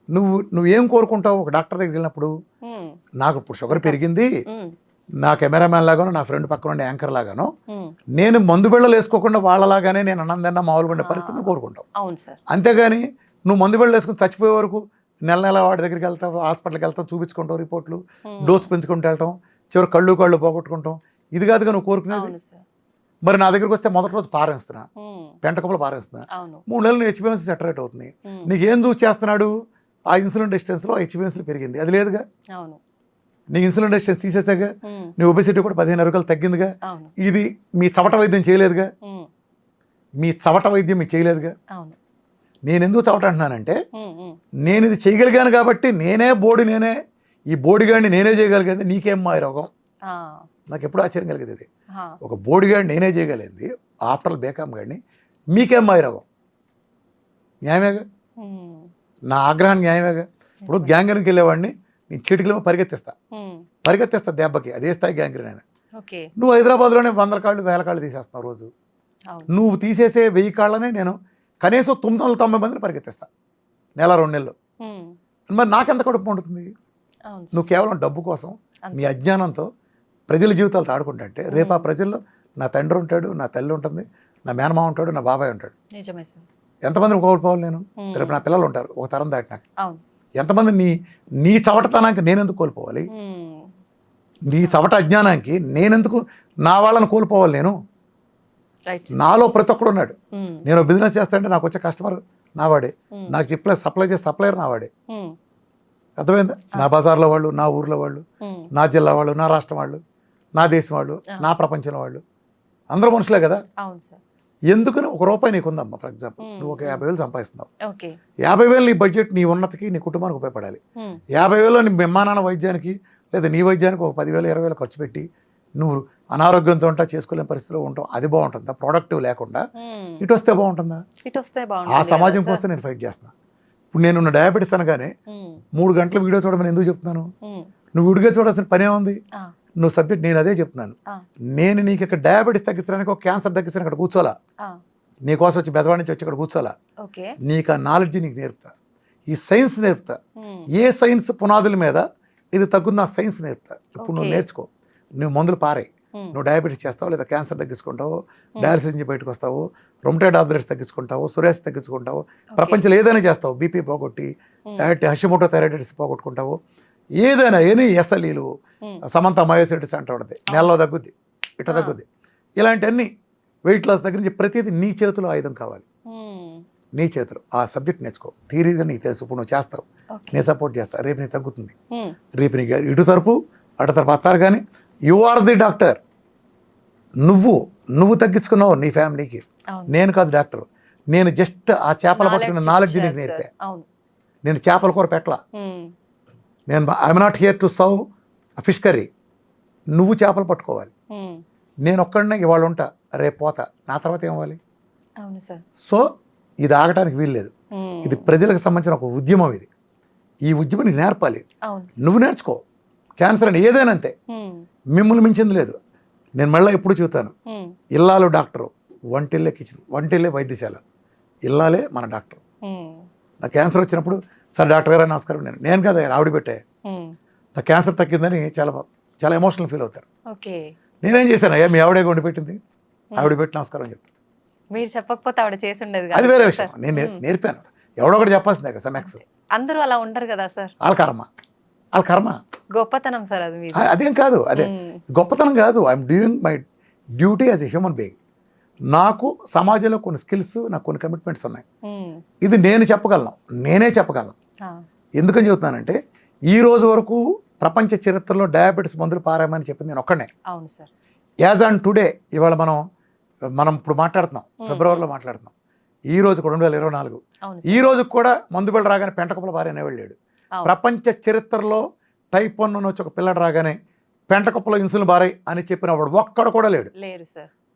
నువ్వేం కోరుకుంటావు ఒక డాక్టర్ దగ్గరికి వెళ్ళినప్పుడు? ఉమ్, నాకు ఇప్పుడు షుగర్ పెరిగింది, ఉమ్, నా కెమెరామ్యాన్ లాగానో నా ఫ్రెండ్ పక్కన ఉండే యాంకర్ లాగానో ఉమ్, నేను మందు బిళ్ళలు వేసుకోకుండా వాళ్ళలాగానే నేను అన్నం తిన్నా మామూలుగా ఉండే పరిస్థితిని కోరుకుంటావు. అవును సార్. అంతేగాని నువ్వు మందు బిళ్ళలు వేసుకుని చచ్చిపోయే వరకు నెల వాడి దగ్గరికి వెళ్తావు, హాస్పిటల్కి వెళ్తాం, చూపించుకుంటావు, రిపోర్ట్లు, ఉమ్, డోస్ పెంచుకుంటూ వెళ్తాం, చివరి కళ్ళు పోగొట్టుకుంటాం. ఇది కాదుగా నువ్వు కోరుకునేది. అవును సార్. మరి నా దగ్గరికి వస్తే మొదటి రోజు పారేస్తున్నా, ఉమ్, పెంటకప్పులు పారేస్తున్నా, అవును. 3 నెలలు హెచ్బిఎన్సీ సెటరేట్ అవుతుంది. ఉమ్, నీకేం చూసి చేస్తున్నాడు? ఆ ఇన్సులిన్ రెసిస్టెన్స్లో హెచ్బిఎన్సీ పెరిగింది, అది లేదుగా. అవును. నీ ఇన్సులిన్ రెసిస్టెన్స్ తీసేసాగా, ఉమ్, నీ ఒబెసిటీ కూడా 15 అరగలు తగ్గిందిగా. అవును. ఇది మీ చవట వైద్యం చేయలేదుగా, ఉమ్, మీ చవట వైద్యం మీకు చేయలేదుగా. అవును. నేను ఎందుకు చవట అంటున్నానంటే, ఉమ్, ఉమ్, నేను ఇది చేయగలిగాను కాబట్టి నేనే ఈ బోడిగాడిని నేనే చేయగలిగేది. నీకేం మా రోగం? ఆ, నాకు ఎప్పుడు ఆశ్చర్యం కలిగేది ఇది. ఆ, ఒక బోడిగాడిని నేనే చేయగలిగింది, ఆఫ్టర్ బేకామ్ గాడిని మీకేం మా రోగం? న్యాయమేగా, ఉమ్, నా ఆగ్రహాన్ని న్యాయమేగా. ఇప్పుడు గ్యాంగ్రీన్కి వెళ్ళేవాడిని నేను చీటికలేమో ఉమ్, పరిగెత్తిస్తా దెబ్బకి, అదే స్థాయి గ్యాంగ్రీన్ అయినా. ఓకే. నువ్వు హైదరాబాద్లోనే 100 కాళ్ళు 1000 కాళ్ళు తీసేస్తున్నావు రోజు. అవును. నువ్వు తీసేసే 1000 కాళ్ళనే నేను కనీసం 990 మందిని పరిగెత్తిస్తా నెల 2 నెలలు. ఉమ్, మరి నాకెంత కడుపు ఉంటుంది? అవును. నువ్వు కేవలం డబ్బు కోసం అంతే. నీ అజ్ఞానంతో ప్రజల జీవితాలతో ఆడుకుంటుంటే రేపు ఆ ప్రజల్లో నా తండ్రి ఉంటాడు, నా తల్లి ఉంటుంది, నా మేనమామ ఉంటాడు, నా బాబాయ్ ఉంటాడు. నిజమే సార్. ఎంతమందిని కోల్పోవాలి నేను? ఉమ్, రేపు నా పిల్లలు ఉంటారు ఒక తరం దాటినాక. అవును. ఎంతమంది నీ చవటతనానికి నేను ఎందుకు కోల్పోవాలి? ఉమ్, నీ చవట అజ్ఞానానికి నేనెందుకు నా వాళ్ళని కోల్పోవాలి? నేను రైట్. నాలో ప్రతి ఒక్కడు ఉన్నాడు. నేను బిజినెస్ చేస్తానంటే నాకు వచ్చే కస్టమర్ నావాడే, నాకు చెప్పలే సప్లై చేసే సప్లయర్ నావాడే. అర్థమైందా? నా బజార్లో వాళ్ళు, నా ఊర్లో వాళ్ళు, నా జిల్లా వాళ్ళు, నా రాష్ట్రం వాళ్ళు, నా దేశం వాళ్ళు, నా ప్రపంచంలో వాళ్ళు, అందరూ మనుషులే కదా. అవును సార్. ఎందుకని ₹1 నీకు ఉందమ్మా, ఫర్ ఎగ్జాంపుల్ నువ్వు ఒక 50,000 సంపాదిస్తున్నావు. ఓకే. 50,000 నీ బడ్జెట్ నీ ఉన్నతికి నీ కుటుంబానికి ఉపయోగపడాలి. 50,000 నీ అమ్మా నాన్న వైద్యానికి లేదా నీ వైద్యానికి ఒక 10,000 20,000 ఖర్చు పెట్టి నువ్వు అనారోగ్యంతో ఉంటా, చేసుకోలేని పరిస్థితిలో ఉంటావు. అది బాగుంటుందా? ప్రొడక్టివ్ లేకుండా ఇటు వస్తే బాగుంటుందా? ఇటు వస్తే ఆ బాగుంటుంది సమాజం కదా కోసం నేను ఫైట్ చేస్తున్నా. ఇప్పుడు నేను డయాబెటీస్ అనగానే 3 గంటలు వీడియో చూడమని ఎందుకు చెప్తున్నాను? నువ్వు వీడియో చూడాల్సిన పనే ఉంది. నువ్వు సబ్జెక్ట్, నేను అదే చెప్తున్నాను. నేను నీకు ఇక్కడ డయాబెటీస్ తగ్గించడానికి, ఒక క్యాన్సర్ తగ్గించడానికి ఇక్కడ కూర్చోలా, నీకోసం వచ్చి బెజవాడి నుంచి వచ్చి ఇక్కడ కూర్చోలా. నీకు ఆ నాలెడ్జ్ నీకు నేర్పుతా, ఈ సైన్స్ నేర్పుతా. ఏ సైన్స్ పునాదుల మీద ఇది తగ్గుంది, ఆ సైన్స్ నేర్పుతా. ఇప్పుడు నువ్వు నేర్చుకో. నువ్వు మందులు పారాయి, నువ్వు డయాబెటీస్ చేస్తావు, లేదా క్యాన్సర్ తగ్గించుకుంటావు, డయాలసిస్ నుంచి బయటకు వస్తావు, రొమటైడ్ ఆర్థరైటిస్ తగ్గించుకుంటావు, సోరియాసిస్ తగ్గించుకుంటావు, ప్రపంచంలో ఏదైనా చేస్తావు. బీపీ పోగొట్టి, హషిమోటో థైరాయిడిస్ పోగొట్టుకుంటావు, ఏదైనా ఎస్ఎల్ఈలు, సమంత మయోసైటిస్ అంటే ఉంటుంది, నెలలో తగ్గుద్ది, ఇట్లా తగ్గుద్ది. ఇలాంటివన్నీ వెయిట్ లాస్ దగ్గర నుంచి ప్రతిదీ నీ చేతిలో ఆయుధం కావాలి. నీ చేతిలో ఆ సబ్జెక్ట్ నేర్చుకో. థియరీగా నీకు తెలుసు, ఇప్పుడు నువ్వు చేస్తావు, నేను సపోర్ట్ చేస్తా, రేపు నీకు తగ్గుతుంది. రేపు నీకు ఇటు తరపు అటు తరపు అత్తారు. కానీ యు ఆర్ ది డాక్టర్. నువ్వు తగ్గించుకున్నావు నీ ఫ్యామిలీకి. నేను కాదు డాక్టర్. నేను జస్ట్ ఆ చేపలు పట్టుకున్న నాలెడ్జ్ నీకు నేర్పా. నేను చేపల కూర పెట్టలా. నేను I'm not here to serve fish curry. నువ్వు చేపలు పట్టుకోవాలి. నేను ఒక్కడనే ఇవాళ ఉంటా, రేపు పోతా, నా తర్వాత ఏమవ్వాలి? సో ఇది ఆగటానికి వీల్లేదు. ఇది ప్రజలకు సంబంధించిన ఒక ఉద్యమం. ఇది ఈ ఉద్యమం నీకు నేర్పాలి. నువ్వు నేర్చుకో. క్యాన్సర్ అని ఏదైనా అంతే, మిమ్మల్ని మించింది లేదు. నేను మళ్ళీ ఎప్పుడు చూస్తాను, ఇల్లాలు డాక్టరు, వంటిల్లే కిచెన్, వంటిల్లే వైద్యశాల, ఇల్లాలే మన డాక్టర్. నా క్యాన్సర్ వచ్చినప్పుడు, సార్ డాక్టర్ గారు నమస్కారం, నేను కదా ఆవిడ పెట్టే, నా క్యాన్సర్ తగ్గిందని చాలా చాలా ఎమోషనల్ ఫీల్ అవుతారు. నేనేం చేశాను, అయ్యా మీ ఆవిడే వండి పెట్టింది, ఆవిడ పెట్టి నమస్కారం అని చెప్తాను. మీరు చెప్పకపోతే ఆవిడ చేసి ఉండేది, అది వేరే విషయం. నేను నేర్పాను, ఎవడో ఒకటి చెప్పాల్సిందే కదా. సమెక్స్ అందరూ అలా ఉండరు కదా సార్. వాళ్ళ కర్మ గొప్పతనం సార్ అది. అదేం కాదు, అదే గొప్పతనం కాదు. I'm doing my duty as a human being. నాకు సమాజంలో కొన్ని స్కిల్స్, నాకు కొన్ని కమిట్మెంట్స్ ఉన్నాయి. ఇది నేను చెప్పగలను, నేనే చెప్పగలను. ఎందుకని చెబుతున్నానంటే, ఈ రోజు వరకు ప్రపంచ చరిత్రలో డయాబెటీస్ మందులు పారామని చెప్పింది నేను ఒక్కడనే. అవును సార్. యాజ్ ఆన్ టుడే, ఇవాళ మనం ఇప్పుడు మాట్లాడుతున్నాం, ఫిబ్రవరిలో మాట్లాడుతున్నాం. ఈ రోజు 2024, ఈ రోజు కూడా మందు బిళ్ళ రాగానే పెంటకప్పుల పారనే వెళ్ళాడు. ప్రపంచ చరిత్రలో టైప్ 1 వచ్చి ఒక పిల్లడు రాగానే పెంటకప్పులో ఇన్సులిన్ బారాయి అని చెప్పిన వాడు ఒక్కడు కూడా లేడు.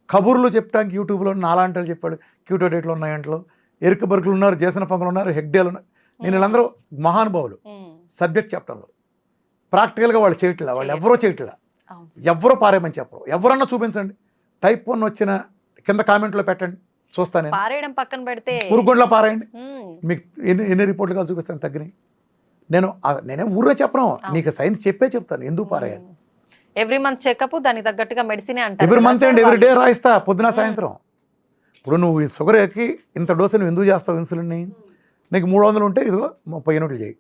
కబుర్లు చెప్పడానికి యూట్యూబ్లో నాలాంటి చెప్పాడు, క్యూటో డేట్లు ఉన్నాయంట్లో, ఎరుక బర్గులు ఉన్నారు, జేసన పంగులు ఉన్నారు, హెగ్డేలు ఉన్నారు. నేను వీళ్ళందరూ మహానుభావులు సబ్జెక్ట్ చెప్పడంలో. ప్రాక్టికల్గా వాళ్ళు చేయట్లా, వాళ్ళు ఎవరో చేయట్లా, ఎవరో పారేయమని చెప్పరు. ఎవరన్నా చూపించండి, టైప్ 1 వచ్చిన కింద కామెంట్లో పెట్టండి, చూస్తాను. పారేయడం పక్కన పెడితే పురుగుండ్లా పారాయండి, మీకు ఎన్ని రిపోర్ట్లు కాదు చూపిస్తాను తగ్గినాయి. నేనే ఊర్లో చెప్పను, నీకు సైన్స్ చెప్పే చెప్తాను ఎందుకు పారేయాలి. ఎవ్రీ మంత్ చెకప్, దానికి తగ్గట్టుగా మెడిసిన్ అంటారు. Every month and every day రాయిస్తా, పొద్దున సాయంత్రం. ఇప్పుడు నువ్వు ఈ షుగర్ ఎక్కి ఇంత డోసు నువ్వు ఎందుకు చేస్తావు ఇన్సులిన్ని? నీకు 300 ఉంటే ఇదిగో 30 యూనిట్లు చేయి.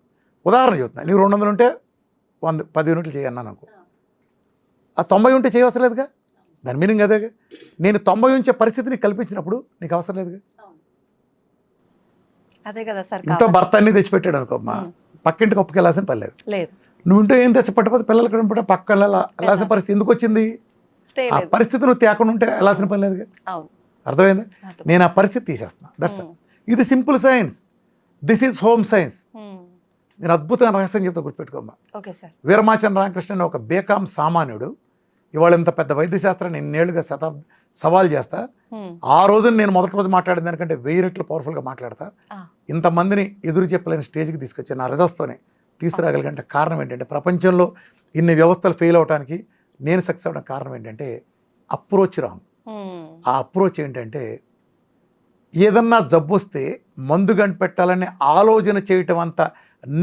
ఉదాహరణ చెప్తున్నా, నీకు 200 ఉంటే 10 యూనిట్లు చేయి అన్నా నాకు. ఆ 90 ఉంటే చేయవసరం లేదుగా. దాని మీనింగ్ అదేగా. నేను 90 ఉంచే పరిస్థితిని కల్పించినప్పుడు నీకు అవసరం లేదుగా. అదే కదా సార్. ఇంట్లో భర్త అన్ని తెచ్చిపెట్టాడు అనుకో, అమ్మా పక్కింటికి ఒప్పుకి వెళ్ళాల్సిన పని లేదు. నువ్వు ఇంట్లో ఏం తెచ్చిపెట్టకపోతే పిల్లలకి పక్కన వెళ్ళాల్సిన పరిస్థితి ఎందుకు వచ్చింది? ఆ పరిస్థితి నువ్వు తేకుండా ఉంటే వెళ్ళాల్సిన పని లేదుగా. అర్థమైందా? నేను ఆ పరిస్థితి తీసేస్తున్నా. దట్స్ ఇది simple science. This is home science. నేను అద్భుతమైన రహస్యం చెప్తా, గుర్తుపెట్టుకోమ్మా. వీరమాచంద్ర రామకృష్ణ ఒక బేకాం సామాన్యుడు ఇవాళ ఇంత పెద్ద వైద్యశాస్త్రాన్ని ఎన్నేళ్లుగా సవాల్ చేస్తా. ఆ రోజున నేను మొదటి రోజు మాట్లాడిన దానికంటే 1000 రెట్లు పవర్ఫుల్గా మాట్లాడతా. ఇంతమందిని ఎదురు చెప్పలేని స్టేజ్కి తీసుకొచ్చి నా రిజల్ట్స్తోనే తీసుకురాగలిగంటే కారణం ఏంటంటే, ప్రపంచంలో ఇన్ని వ్యవస్థలు ఫెయిల్ అవడానికి నేను సక్సెస్ అవ్వడానికి కారణం ఏంటంటే అప్రోచ్ రాంగ్. ఆ అప్రోచ్ ఏంటంటే, ఏదన్నా జబ్బు వస్తే మందు కనిపెట్టాలనే ఆలోచన చేయటం అంత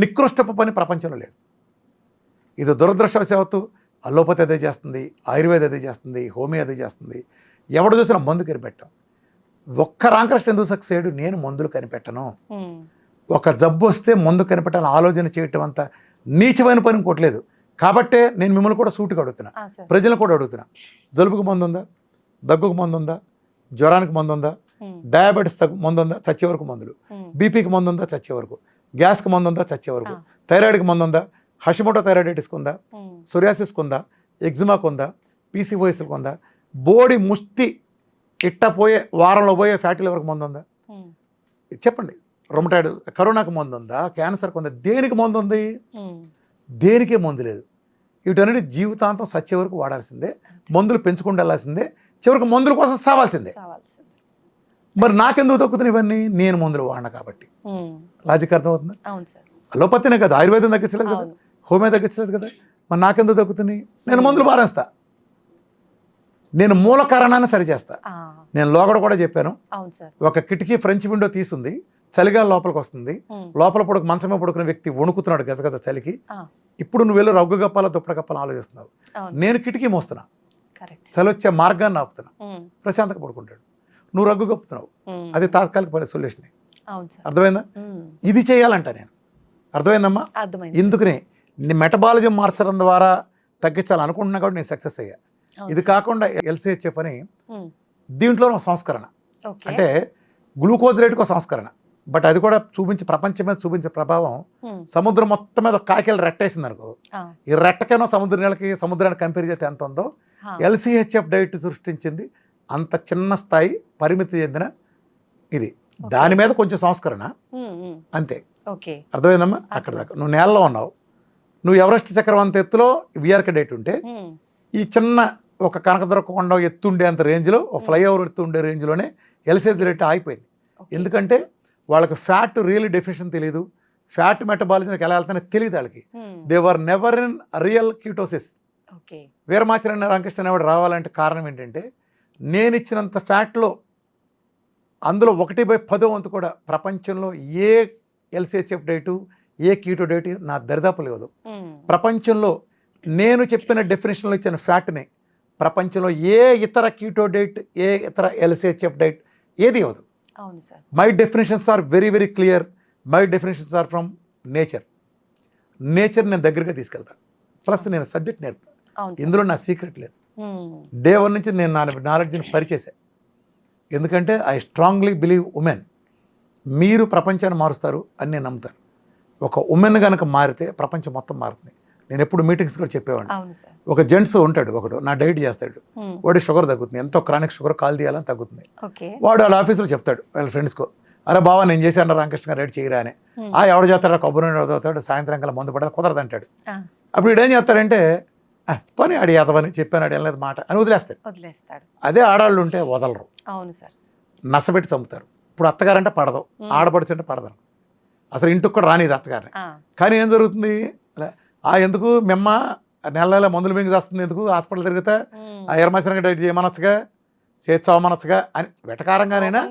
నికృష్టపు పని ప్రపంచంలో లేదు. ఇది దురదృష్టవశాత్తు అలోపతి అదే చేస్తుంది, ఆయుర్వేద అదే చేస్తుంది, హోమియో అదే చేస్తుంది. ఎవడు చూసినా మందు కనిపెట్టాం. ఒక్క రామకృష్ణ ఎందుకు సక్సెస్ అయ్యాడు? నేను మందులు కనిపెట్టను. ఒక జబ్బు వస్తే మందు కనిపెట్టాలని ఆలోచన చేయటం అంత నీచమైన పని ఇంకోట్లేదు. కాబట్టే నేను మిమ్మల్ని కూడా సూటిగా అడుగుతున్నా, సార్. ప్రజలను కూడా అడుగుతున్నా, జలుబుకు మందు ఉందా, దగ్గుకు మందు ఉందా, జ్వరానికి మందు ఉందా, డయాబెటీస్ మందు ఉందా, చచ్చే వరకు మందులు, బీపీకి మందు ఉందా, చచ్చే వరకు, గ్యాస్కి మందు ఉందా, చచ్చే వరకు, థైరాయిడ్కి మందు ఉందా, హషిమోటో థైరాయిడైటిస్కి ఉందా, సొరియాసిస్కి ఉందా, ఎగ్జిమాకు ఉందా, పీసీఓఎస్కి ఉందా, బోడి ముష్టి ఇట్ట పోయే వారంలో పోయే ఫ్యాటీ లివర్కి మందు ఉందా, చెప్పండి. రొమటాయిడ్ కరోనాకి మందు ఉందా, క్యాన్సర్కి ఉందా, దేనికి మందు ఉంది? దేనికే మందు లేదు. వీటన్నిటి జీవితాంతం సచ్చే వరకు వాడాల్సిందే, మందులు పెంచుకుంటూ వెళ్ళాల్సిందే, చివరికి మందుల కోసం సావాల్సిందే. మరి నాకెందుకు తగ్గుతున్నాయి ఇవన్నీ? నేను మందులు వాడిన కాబట్టి. లాజిక్ అర్థమవుతుంది? అలోపతినే కదా, ఆయుర్వేదం తగ్గించలేదు కదా, హోమియో తగ్గించలేదు కదా, మరి నాకెందుకు తగ్గుతున్నాయి? నేను మందులు మారేస్తా, నేను మూల కారణాన్ని సరిచేస్తా. నేను లోగడ కూడా చెప్పాను, ఒక కిటికీ ఫ్రెంచ్ విండో తీసుంది, చలిగా లోపలికి వస్తుంది, లోపల పడుకు మంచమే పడుకునే వ్యక్తి వణుకుతున్నాడు గజగజ చలికి. ఇప్పుడు నువ్వు వెళ్ళి రగ్గు గప్పాల దుప్పటి కప్పాలని ఆలోచిస్తున్నావు, నేను కిటికీ మోస్తున్నా, చలి వచ్చే మార్గాన్ని ఆపుతున్నా, ప్రశాంతంగా పడుకుంటాడు. నువ్వు రగ్గు కప్పుతున్నావు, అది తాత్కాలిక సొల్యూషన్. అర్థమైందా? ఇది చేయాలంట నేను. అర్థమైందమ్మా? ఎందుకనే మెటబాలిజం మార్చడం ద్వారా తగ్గించాలనుకుంటున్నా కాబట్టి నేను సక్సెస్ అయ్యా. ఇది కాకుండా ఎల్సీహెచ్ఎఫ్ అని దీంట్లో ఒక సంస్కరణ, అంటే గ్లూకోజ్ రేటుకు ఒక సంస్కరణ, బట్ అది కూడా ప్రపంచం మీద చూపించే ప్రభావం సముద్రం మొత్తం మీద కాకిలు రెట్టేసింది అనుకో, ఈ రెట్టకైనా సముద్రానికి కంపేర్ చేస్తే ఎంత ఉందో ఎల్సీహెచ్ఎఫ్ డైట్ సృష్టించింది అంత చిన్న స్థాయి పరిమితి చెందిన ఇది. దాని మీద కొంచెం సంస్కరణ అంతే. అర్థమైందమ్మా? అక్కడ దాకా నువ్వు నేలలో ఉన్నావు, నువ్వు ఎవరెస్ట్ చక్రం అంత ఎత్తులో విఆర్కే డైట్ ఉంటే, ఈ చిన్న ఒక కనకదుర్గకొండ ఎత్తుండే అంత రేంజ్లో, ఒక ఫ్లైఓవర్ ఎత్తుండే రేంజ్లోనే ఎల్సీహెచ్ రేట్ ఆగిపోయింది. ఎందుకంటే వాళ్ళకి ఫ్యాట్ రియల్ డెఫినేషన్ తెలియదు, ఫ్యాట్ మెటబాలిజంకి ఎలా వెళ్తానో తెలియదు వాళ్ళకి. They were never in real ketosis. Veeramacharya Ramakrishna అనేవాడు రావాలంటే కారణం ఏంటంటే, నేను ఇచ్చినంత ఫ్యాట్లో అందులో 1/10 వంతు కూడా ప్రపంచంలో ఏ ఎల్సీహెచ్ఎఫ్ డైటు, ఏ కీటో డైట్ నా దరిదాపు లేదు. ప్రపంచంలో నేను చెప్పిన డెఫినేషన్లో ఇచ్చిన ఫ్యాట్ని ప్రపంచంలో ఏ ఇతర కీటో డైట్, ఏ ఇతర ఎల్సీహెచ్ఎఫ్ డైట్ ఏది ఇవ్వదు. My definitions are very very clear. My definitions are from nature. నేను దగ్గరగా తీసుకెళ్తాను, ప్లస్ నేను సబ్జెక్ట్ నేర్పుతాను. ఇందులో నా సీక్రెట్ లేదు. డే 1 నుంచి నేను నా నాలెడ్జ్ని పరిచేశాను. ఎందుకంటే ఐ స్ట్రాంగ్లీ బిలీవ్ ఉమెన్, మీరు ప్రపంచాన్ని మారుస్తారు అని నేను నమ్ముతాను. ఒక ఉమెన్ కనుక మారితే ప్రపంచం మొత్తం మారుతుంది. నేను ఎప్పుడు మీటింగ్స్ కూడా చెప్పేవాడిని. ఒక జెంట్స్ ఉంటాడు, ఒకడు నా డైట్ చేస్తాడు, వాడి షుగర్ తగ్గుతుంది, ఎంతో క్రానిక్ షుగర్ కాల్ తీయాలని తగ్గుతుంది. వాడు వాళ్ళ ఆఫీస్లో చెప్తాడు వాళ్ళ ఫ్రెండ్స్కో, అరే బావా నేను చేశాను రామకృష్ణ గారు డైట్ చేయరా అని. ఎవడు చేస్తాడు, కొబ్బరి చదువుతాడు, సాయంత్రం కల్లా మందు పడాలి, కుదరదు అంటాడు. అప్పుడు వీడు ఏం చేస్తాడంటే, పని ఆడి అదవని చెప్పాను, ఆడి వెళ్ళలేదు మాట అని వదిలేస్తాడు. అదే ఆడవాళ్ళు ఉంటే వదలరు, నసబెట్టి చంపుతారు. ఇప్పుడు అత్తగారంటే పడదు, ఆడపడిచంటే పడదు, అసలు ఇంటికి కూడా రానిది అత్తగారిని. కానీ ఏం జరుగుతుంది, ఎందుకు మెమ్మ నెల మందులు మింగి చేస్తుంది, ఎందుకు హాస్పిటల్ తిరిగితే ఆ ఎర్రమసరంగా డైట్ చేయమనొచ్చుగా, చేర్చోమనొచ్చుగా అని వెటకారంగానైనా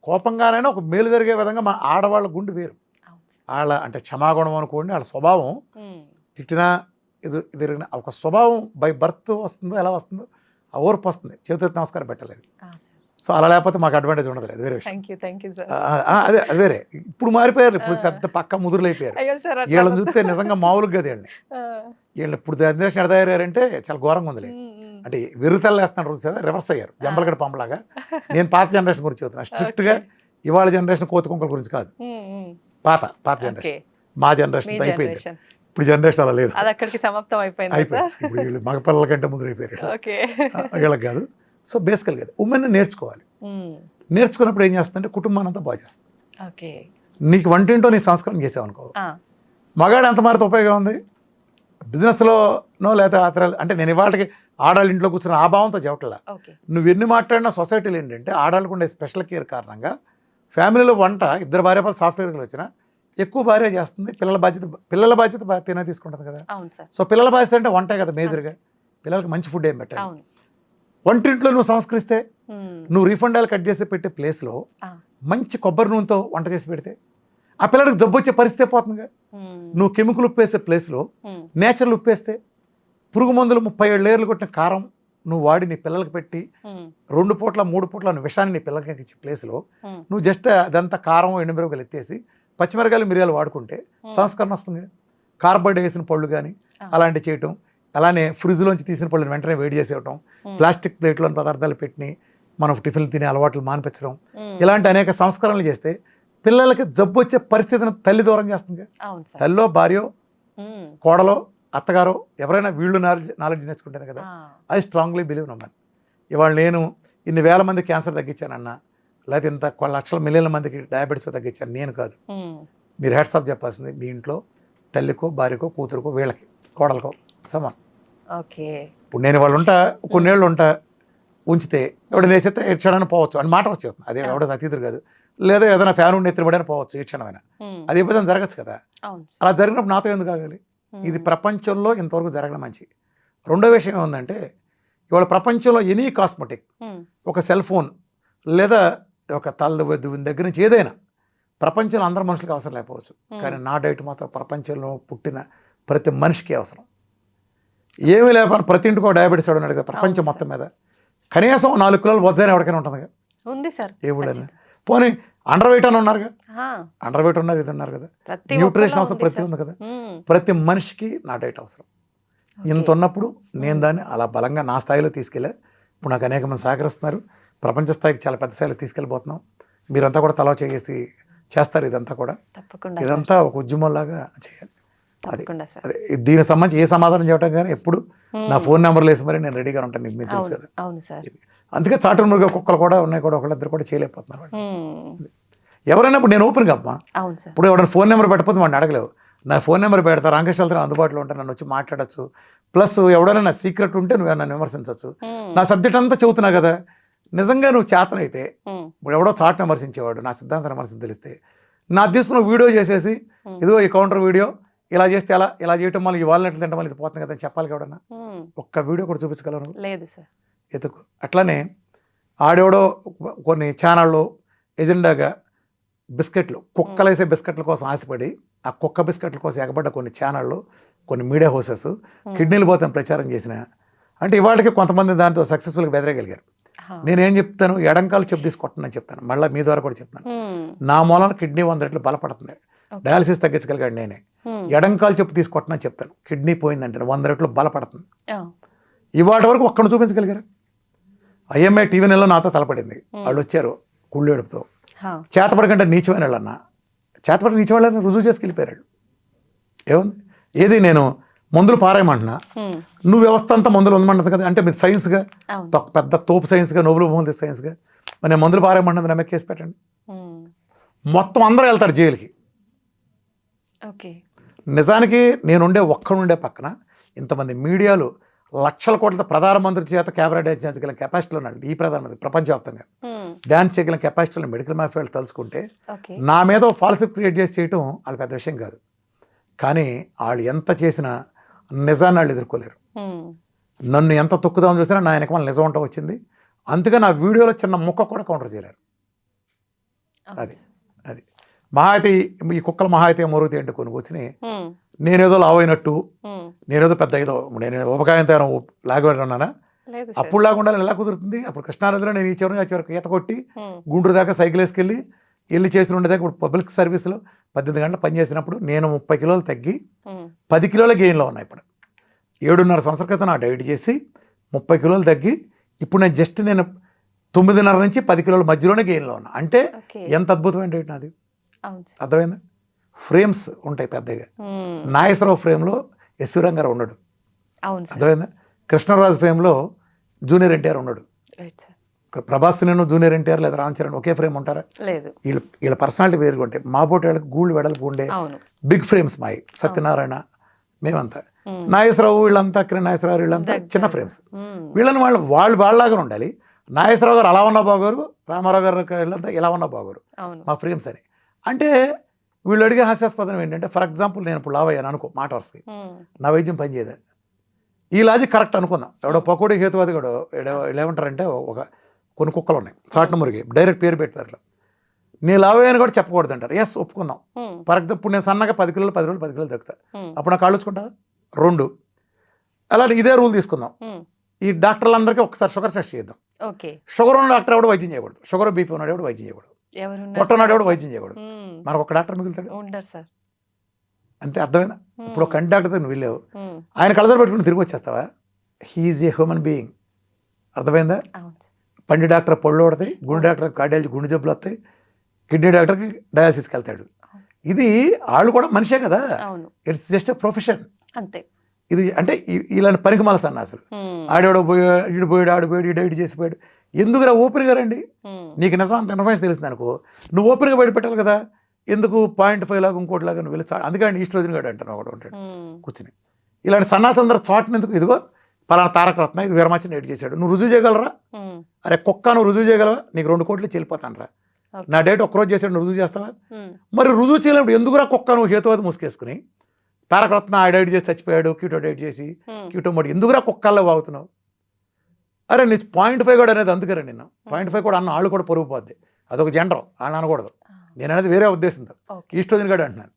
కోపంగానైనా ఒక మేలు జరిగే విధంగా మా ఆడవాళ్ళ గుండె వేరు. వాళ్ళ అంటే క్షమాగుణం అనుకోండి, వాళ్ళ స్వభావం తిట్టినా ఇది ఒక స్వభావం బై బర్త్ వస్తుందో ఎలా వస్తుందో ఆ ఓర్పు వస్తుంది, చేతులెత్తి నమస్కారం పెట్టలేదు. సో అలా లేకపోతే మాకు అడ్వాంటేజ్ ఉండదు, అది వేరే విషయం. అదే అది వేరే. ఇప్పుడు మారిపోయారు, ఇప్పుడు పెద్ద పక్క ముదురులు అయిపోయారు. వీళ్ళని చూస్తే నిజంగా మామూలుగా కదా వీళ్ళు ఇప్పుడు జనరేషన్ ఎడతయ్యారంటే చాలా ఘోరంగా ఉంది. అంటే వెర్రితల్లు వేస్తున్నారు, రివర్స్ అయ్యారు, జంబలగడ పంపలాగా. నేను పాత జనరేషన్ గురించి చెబుతున్నా, స్ట్రిక్ట్గా. ఇవాళ జనరేషన్ కోతి కుంకల గురించి కాదు, పాత జనరేషన్, మా జనరేషన్ అయిపోయింది. ఇప్పుడు జనరేషన్ అలా లేదు, అయిపోయింది. ఇప్పుడు వీళ్ళు మగ పిల్లల కంటే ముందు అయిపోయారు, వీళ్ళకి కాదు. సో బేసికల్గా ఉమెన్ నేర్చుకోవాలి. నేర్చుకున్నప్పుడు ఏం చేస్తుందంటే కుటుంబాన్ని అంతా బాగా చేస్తుంది. నీకు వంటింటో నీ సంస్కారం చేసావు అనుకో, మగాడు ఎంత మారితే ఉపయోగం ఉంది? బిజినెస్లోనో లేదా అంటే నేను ఇవాళకి ఆడాళ్ళ ఇంట్లో కూర్చున్న ఆ భావంతో చెప్పట్లా. నువ్వు ఎన్ని మాట్లాడినా సొసైటీలో ఏంటంటే ఆడాళ్ళకు ఉండే స్పెషల్ కేర్ కారణంగా ఫ్యామిలీలో వంట ఇద్దరు భార్యలు సాఫ్ట్వేర్లు వచ్చినా ఎక్కువ భార్య చేస్తుంది, పిల్లల బాధ్యత తినే తీసుకుంటుంది కదా. సో పిల్లల బాధ్యత అంటే వంటే కదా మేజర్గా. పిల్లలకి మంచి ఫుడ్ ఏం పెట్టాలి. వంటింట్లో నువ్వు సంస్కరిస్తే, నువ్వు రీఫండ్ ఆయిల్ కట్ చేసి పెట్టే ప్లేస్లో మంచి కొబ్బరి నూనెతో వంట చేసి పెడితే ఆ పిల్లడికి జబ్బు వచ్చే పరిస్థితి పోతుందిగా. నువ్వు కెమికల్ ఉప్పేసే ప్లేస్లో నేచురల్ ఉప్పేస్తే, పురుగు మందులు 37 లేయర్లు కొట్టిన కారం నువ్వు వాడి నీ పిల్లలకి పెట్టి 2 పూట్ల 3 పూట్ల నువ్వు విషాన్ని నీ పిల్లలకి ఇచ్చే ప్లేస్లో నువ్వు జస్ట్ అదంతా కారం ఎండుమిరపకాయలు ఎత్తేసి పచ్చిమిరకాయలు మిరియాలు వాడుకుంటే సంస్కరణ వస్తుంది. కార్బైడ్ వేసిన పళ్ళు కానీ అలాంటివి చేయటం, అలానే ఫ్రిడ్జ్లోంచి తీసిన పళ్ళని వెంటనే వేడి చేసి ఇవ్వటం, ప్లాస్టిక్ ప్లేట్లోని పదార్థాలు పెట్టి మనం టిఫిన్లు తినే అలవాట్లు మానిపించడం, ఇలాంటి అనేక సంస్కరణలు చేస్తే పిల్లలకి జబ్బు వచ్చే పరిస్థితిని తల్లి దూరం చేస్తుంది. తల్లో భార్యో కోడలో అత్తగారో ఎవరైనా వీళ్ళు నాలెడ్జ్ నేర్చుకుంటారు కదా. ఐ స్ట్రాంగ్లీ బిలీవ్ నమ్మని. ఇవాళ నేను ఇన్ని వేల మంది క్యాన్సర్ తగ్గించానన్నా, లేకపోతే ఇంత లక్షల మిలియన్ల మందికి డయాబెటీస్ తగ్గించాను నేను కాదు. మీరు హెడ్స్ ఆఫ్ చెప్పాల్సింది మీ ఇంట్లో తల్లికో భార్యకో కూతురుకో వీళ్ళకి కోడలకో సమానం. ఓకే, ఇప్పుడు నేను వాళ్ళు ఉంటా కొన్నేళ్ళు ఉంటా ఉంచితే ఎవడు వేసేస్తే ఏ క్షణాన్ని పోవచ్చు అని మాట వచ్చేస్తుంది. అదే ఎవడో అతీతుడు కాదు. లేదా ఏదైనా ఫ్యాన్ ఉండి ఎత్తిపడని పోవచ్చు ఏ క్షణమైనా. అది ఎప్పుడైనా జరగచ్చు కదా. అలా జరిగినప్పుడు నాతో ఎందుకు ఆగాలి? ఇది ప్రపంచంలో ఇంతవరకు జరగడం మంచి. రెండో విషయం ఏముందంటే ఇవాళ ప్రపంచంలో ఎనీ కాస్మెటిక్, ఒక సెల్ ఫోన్ లేదా ఒక తలదువ్విన దగ్గర నుంచి ఏదైనా ప్రపంచంలో అందరు మనుషులకి అవసరం లేకపోవచ్చు, కానీ నా డైట్ మాత్రం ప్రపంచంలో పుట్టిన ప్రతి మనిషికి అవసరం. ఏమీ లేకపోయినా ప్రతి ఇంటికి డయాబెటీస్ ఉన్నాడు కదా ప్రపంచం మొత్తం మీద. కనీసం 4 కిలోలు వజ్జాయిని ఎవరికైనా ఉంటుంది కదా. ఉంది సార్. ఏ ఊళ్ళైనా పోనీ అండర్ వెయిట్ అని ఉన్నారుగా, అండర్ వెయిట్ ఉన్నారు, ఇది ఉన్నారు కదా. న్యూట్రిషన్ అవసరం ప్రతి ఉంది కదా. ప్రతి మనిషికి నా డైట్ అవసరం. ఇంత ఉన్నప్పుడు నేను దాన్ని అలా బలంగా నా స్థాయిలో తీసుకెళ్ళా. ఇప్పుడు నాకు అనేక మంది సహకరిస్తున్నారు. ప్రపంచ స్థాయికి చాలా పెద్ద స్థాయిలో తీసుకెళ్ళిపోతున్నాం. మీరంతా కూడా తలా చేసి చేస్తారు. ఇదంతా కూడా ఇదంతా ఒక ఉద్యమంలాగా చేయాలి. అది అదే దీనికి సంబంధించి ఏ సమాధానం చెప్పడం కానీ ఎప్పుడు నా ఫోన్ నెంబర్లు వేసి మరి నేను రెడీగా ఉంటాను. మీకు తెలుసు కదా. అందుకే చాటు మురుగా కుక్కలు కూడా ఉన్నాయి, కూడా ఒకళ్ళిద్దరు కూడా చేయలేకపోతున్నారు. ఎవరైనా ఇప్పుడు నేను ఓపెన్గా అమ్మా, ఇప్పుడు ఎవరైనా ఫోన్ నెంబర్ పెట్టకపోతే వాడిని అడగలేవు. నా ఫోన్ నెంబర్ పెడతా, రామకృష్ణ అందుబాటులో ఉంటాను, నన్ను వచ్చి మాట్లాడచ్చు. ప్లస్ ఎవడైనా నా సీక్రెట్ ఉంటే నువ్వు నన్ను విమర్శించవచ్చు. నా సబ్జెక్ట్ అంతా చెబుతున్నా కదా. నిజంగా నువ్వు చేతనైతే ఇప్పుడు ఎవడో చాటును విమర్శించేవాడు నా సిద్ధాంతం విమర్శించి తెలిస్తే నా తీసుకున్న వీడియో చేసేసి ఇదిగో ఈ కౌంటర్ వీడియో ఇలా చేస్తే అలా ఇలా చేయటం వల్ల ఈ వాళ్ళని ఎట్లా తింటాం వల్ల ఇది పోతుంది కదా అని చెప్పాలి ఎవడన్నా. ఒక్క వీడియో కూడా చూపించగలరు లేదు సార్. ఎతుకు. అట్లానే ఆడెవడో కొన్ని ఛానళ్ళు ఎజెండాగా బిస్కెట్లు, కుక్కలు వేసే బిస్కెట్ల కోసం ఆశపడి ఆ కుక్క బిస్కెట్ల కోసం ఎగబడ్డ కొన్ని ఛానళ్ళు, కొన్ని మీడియా హౌసెస్ కిడ్నీలు పోతాను ప్రచారం చేసిన అంటే ఇవాళకి కొంతమంది దాంతో సక్సెస్ఫుల్గా బెదరగలిగారు. నేనేం చెప్తాను, ఎడంకాలు చెప్పు తీసుకొట్టనని చెప్తాను. మళ్ళీ మీ ద్వారా కూడా చెప్తాను. నా మూలన కిడ్నీ 100 రెట్లు బలపడుతుంది. డయాలసిస్ తగ్గించగలిగాడు నేనే. ఎడంకాలు చెప్పు తీసుకొట్టనని చెప్తాను. కిడ్నీ పోయిందంటే 100 రెట్లు బలపడుతుంది. ఇవాటి వరకు ఒక్కడిని చూపించగలిగారు. ఐఎంఏ టీవీ నెలలో నాతో తలపడింది. వాళ్ళు వచ్చారు కుళ్ళేడుపుతో. చేతపడకంటే నీచమైన వాళ్ళన్నా చేతపడి నీచ వాళ్ళని రుజువు చేసుకెళ్ళిపోయారు. ఏముంది ఏది నేను మందులు పారాయమంటున్నా, నువ్వు వ్యవస్థ అంతా మందులు ఉందమంటుంది కదా. అంటే మీరు సైన్స్గా పెద్ద తోపు సైన్స్గా నోబెల్ బహుమతి సైన్స్గా మరి నేను మందులు పారాయమంటున్నది నమ్మే కేసు పెట్టండి. మొత్తం అందరూ వెళ్తారు జైలుకి. నిజానికి నేనుండే ఒక్కడుండే పక్కన ఇంతమంది మీడియాలు లక్షల కోట్ల ప్రధానమంత్రి చేత కెమెరా డ్యాన్స్ చేయగల కెపాసిటీలో ఉన్నాడు ఈ ప్రధానమంత్రి. ప్రపంచవ్యాప్తంగా డ్యాన్స్ చేయగల కెపాసిటీలో మెడికల్ మాఫియాలు తలుచుకుంటే నా మీద ఫాల్సిప్ క్రియేట్ చేసి చేయటం వాళ్ళ పెద్ద విషయం కాదు. కానీ వాళ్ళు ఎంత చేసినా నిజాన్ని వాళ్ళు ఎదుర్కోలేరు. నన్ను ఎంత తొక్కుదామని చూసినా నా వెనక వాళ్ళు నిజం ఉంటా వచ్చింది. అందుకే నా వీడియోలో చిన్న ముక్క కూడా కౌంటర్ చేయలేరు. అది అది మహా అయితే ఈ కుక్కల మహా అయితే మరుగుతాయి అంటే కొన్ని కూర్చుని నేనేదో లావ్ అయినట్టు, నేనేదో పెద్ద ఏదో నేను ఉపకాయంతో లాగబడి ఉన్నానా, అప్పుడు లాగా ఎలా కుదురుతుంది? అప్పుడు కృష్ణానదిలో నేను ఈ చివరి చివరికి ఈత కొట్టి గుంటూరు దాకా సైకిల్ వేసుకెళ్ళి వెళ్ళి చేసి ఉండేదాకా ఇప్పుడు పబ్లిక్ సర్వీస్లో 18 గంటలు పనిచేసినప్పుడు నేను 30 కిలోలు తగ్గి 10 కిలోల గెయిన్లో ఉన్నా. ఇప్పుడు 7.5 సంవత్సరాల క్రితం నా డైట్ చేసి 30 కిలోలు తగ్గి ఇప్పుడు నేను జస్ట్ నేను 9.5 నుంచి 10 కిలోల మధ్యలోనే గెయిన్లో ఉన్నా. అంటే ఎంత అద్భుతమైన డైట్ నాది. అర్థమైందా? ఫ్రేమ్స్ ఉంటాయి పెద్దగా. నాగేశ్వరరావు ఫ్రేమ్లో ఎస్వి రంగారావు ఉన్నాడు. అర్థమైందా? కృష్ణరాజు ఫ్రేమ్లో జూనియర్ ఎన్టీఆర్ ఉన్నాడు. ప్రభాస్ నేను జూనియర్ ఎన్టీఆర్ లేదా రామ్ చరణ్ ఒకే ఫ్రేమ్ ఉంటారా? వీళ్ళ పర్సనాలిటీ వేరుగా ఉంటాయి. మా పోటీ వాళ్ళకి గూళ్ళు వెడల్పు ఉండే బిగ్ ఫ్రేమ్స్ మాయి. సత్యనారాయణ మేమంతా, నాగేశ్వరరావు వీళ్ళంతా, నాగేశ్వరరావు వీళ్ళంతా చిన్న ఫ్రేమ్స్. వీళ్ళని వాళ్ళు వాళ్ళలాగా ఉండాలి. నాగేశ్వరరావు గారు అలా ఉన్న బాగోరు, రామారావు గారు వీళ్ళంతా ఇలా ఉన్న బాగోరు మా ఫ్రేమ్స్ అని. అంటే వీళ్ళు అడిగే హాస్యాస్పదం ఏంటంటే, ఫర్ ఎగ్జాంపుల్ నేను ఇప్పుడు లావ్ అయ్యాను అనుకో మాట వరుసకి, నా వైద్యం పనిచేయదా? ఈ లాజిక్ కరెక్ట్ అనుకుందాం. ఎవడో పకోడీ హేతువాది కూడా ఏమంటారంటే ఒక కొన్ని కుక్కలు ఉన్నాయి చాటున మురిగి డైరెక్ట్ పేరు పెట్టారు. నేను లావ్ అయ్యాను కూడా చెప్పకూడదు అంటారు. ఎస్ ఒప్పుకుందాం. ఫర్ ఎగ్జాంపుల్ ఇప్పుడు నేను సన్నగా 10 కిలోలు 10 రోజులు 10 కిలోలు తగ్గుతా, అప్పుడు నాకు కాళ్ళు వచ్చుకుంటా 2. అలా ఇదే రూల్ తీసుకుందాం. ఈ డాక్టర్లందరికీ ఒకసారి షుగర్ టెస్ట్ చేద్దాం. షుగర్ ఉన్న డాక్టర్ ఎవడు వైద్యం చేయకూడదు, షుగర్ బీపీ ఉన్నాడు ఎవడు వైద్యం చేయకూడదు, పొట్టనాడు ఎవడు వైద్యం చేయకూడదు. మనకు ఒక డాక్టర్ మిగులుతాడు. అంతే, అర్థమైందా? ఇప్పుడు ఒక కంటి డాక్టర్తో నువ్వు వెళ్ళావు, ఆయన కళ్ళజోడు పెట్టుకుని తిరిగి వచ్చేస్తావా? He is a human being. అర్థమైందా? పండి డాక్టర్ పళ్ళు పడతాయి, గుండె డాక్టర్ కార్డియాలజీ గుండె జబ్బులు వస్తాయి, కిడ్నీ డాక్టర్కి డయాలసిస్కి వెళ్తాడు. ఇది వాళ్ళు కూడా మనిషే కదా, ఇట్స్ జస్ట్ ఎ ప్రొఫెషన్ అంతే. ఇది అంటే ఇలాంటి పరికమాల సన్నాసులు ఆడేవాడు పోయాడు, ఈడు పోయాడు, ఆడు పోయాడు, ఈడు ఇటు చేసిపోయాడు. ఎందుకురా ఓపెన్గా రండి, నీకు నిజం అంత ఇన్ఫర్మేషన్ తెలిసింది అనుకో, నువ్వు ఓపెన్గా బయట పెట్టాలి కదా. ఎందుకు 0.5 లాగా ఇంకోటిలాగా నువ్వు వెళ్ళి అందుకని ఈస్ట్రోజన్ గాడు అంటాను ఒకటి ఉంటాడు కూర్చుని. ఇలాంటి సన్నాసులందరూ చాటుని ఎందుకు? ఇదిగో పలానా తారక రత్న ఇది వీరమాచిని ఎడిట్ చేశాడు, నువ్వు రుజువు చేయగలరా? అరే కుక్క నువ్వు రుజువు చేయగలవా? నీకు 2 కోట్లు చెల్లిపోతాను రా. నా డేట్ ఒక్కరోజు చేసాడు, నువ్వు రుజువు చేస్తావా? మరి రుజువు చేయలేప్పుడు ఎందుకురా కుక్క నువ్వు హేతువాది ముసుకేసుకుని తారక రత్న డైట్ చేసి చచ్చిపోయాడు, క్యూటో డైట్ చేసి క్యూటో మోడి ఎందుకురా కుక్కల్లో వాగుతున్నావు? అరే నీ 0.5 కూడా అనేది అందుకరే నిన్న 0.5 కూడా అన్న వాళ్ళు కూడా పొరుగు పోద్ది, అదొక జెండర్, వాళ్ళు అనకూడదు. నేను అనేది వేరే ఉద్దేశంతో ఈస్ట్రోజన్ గాడు అంటున్నాను.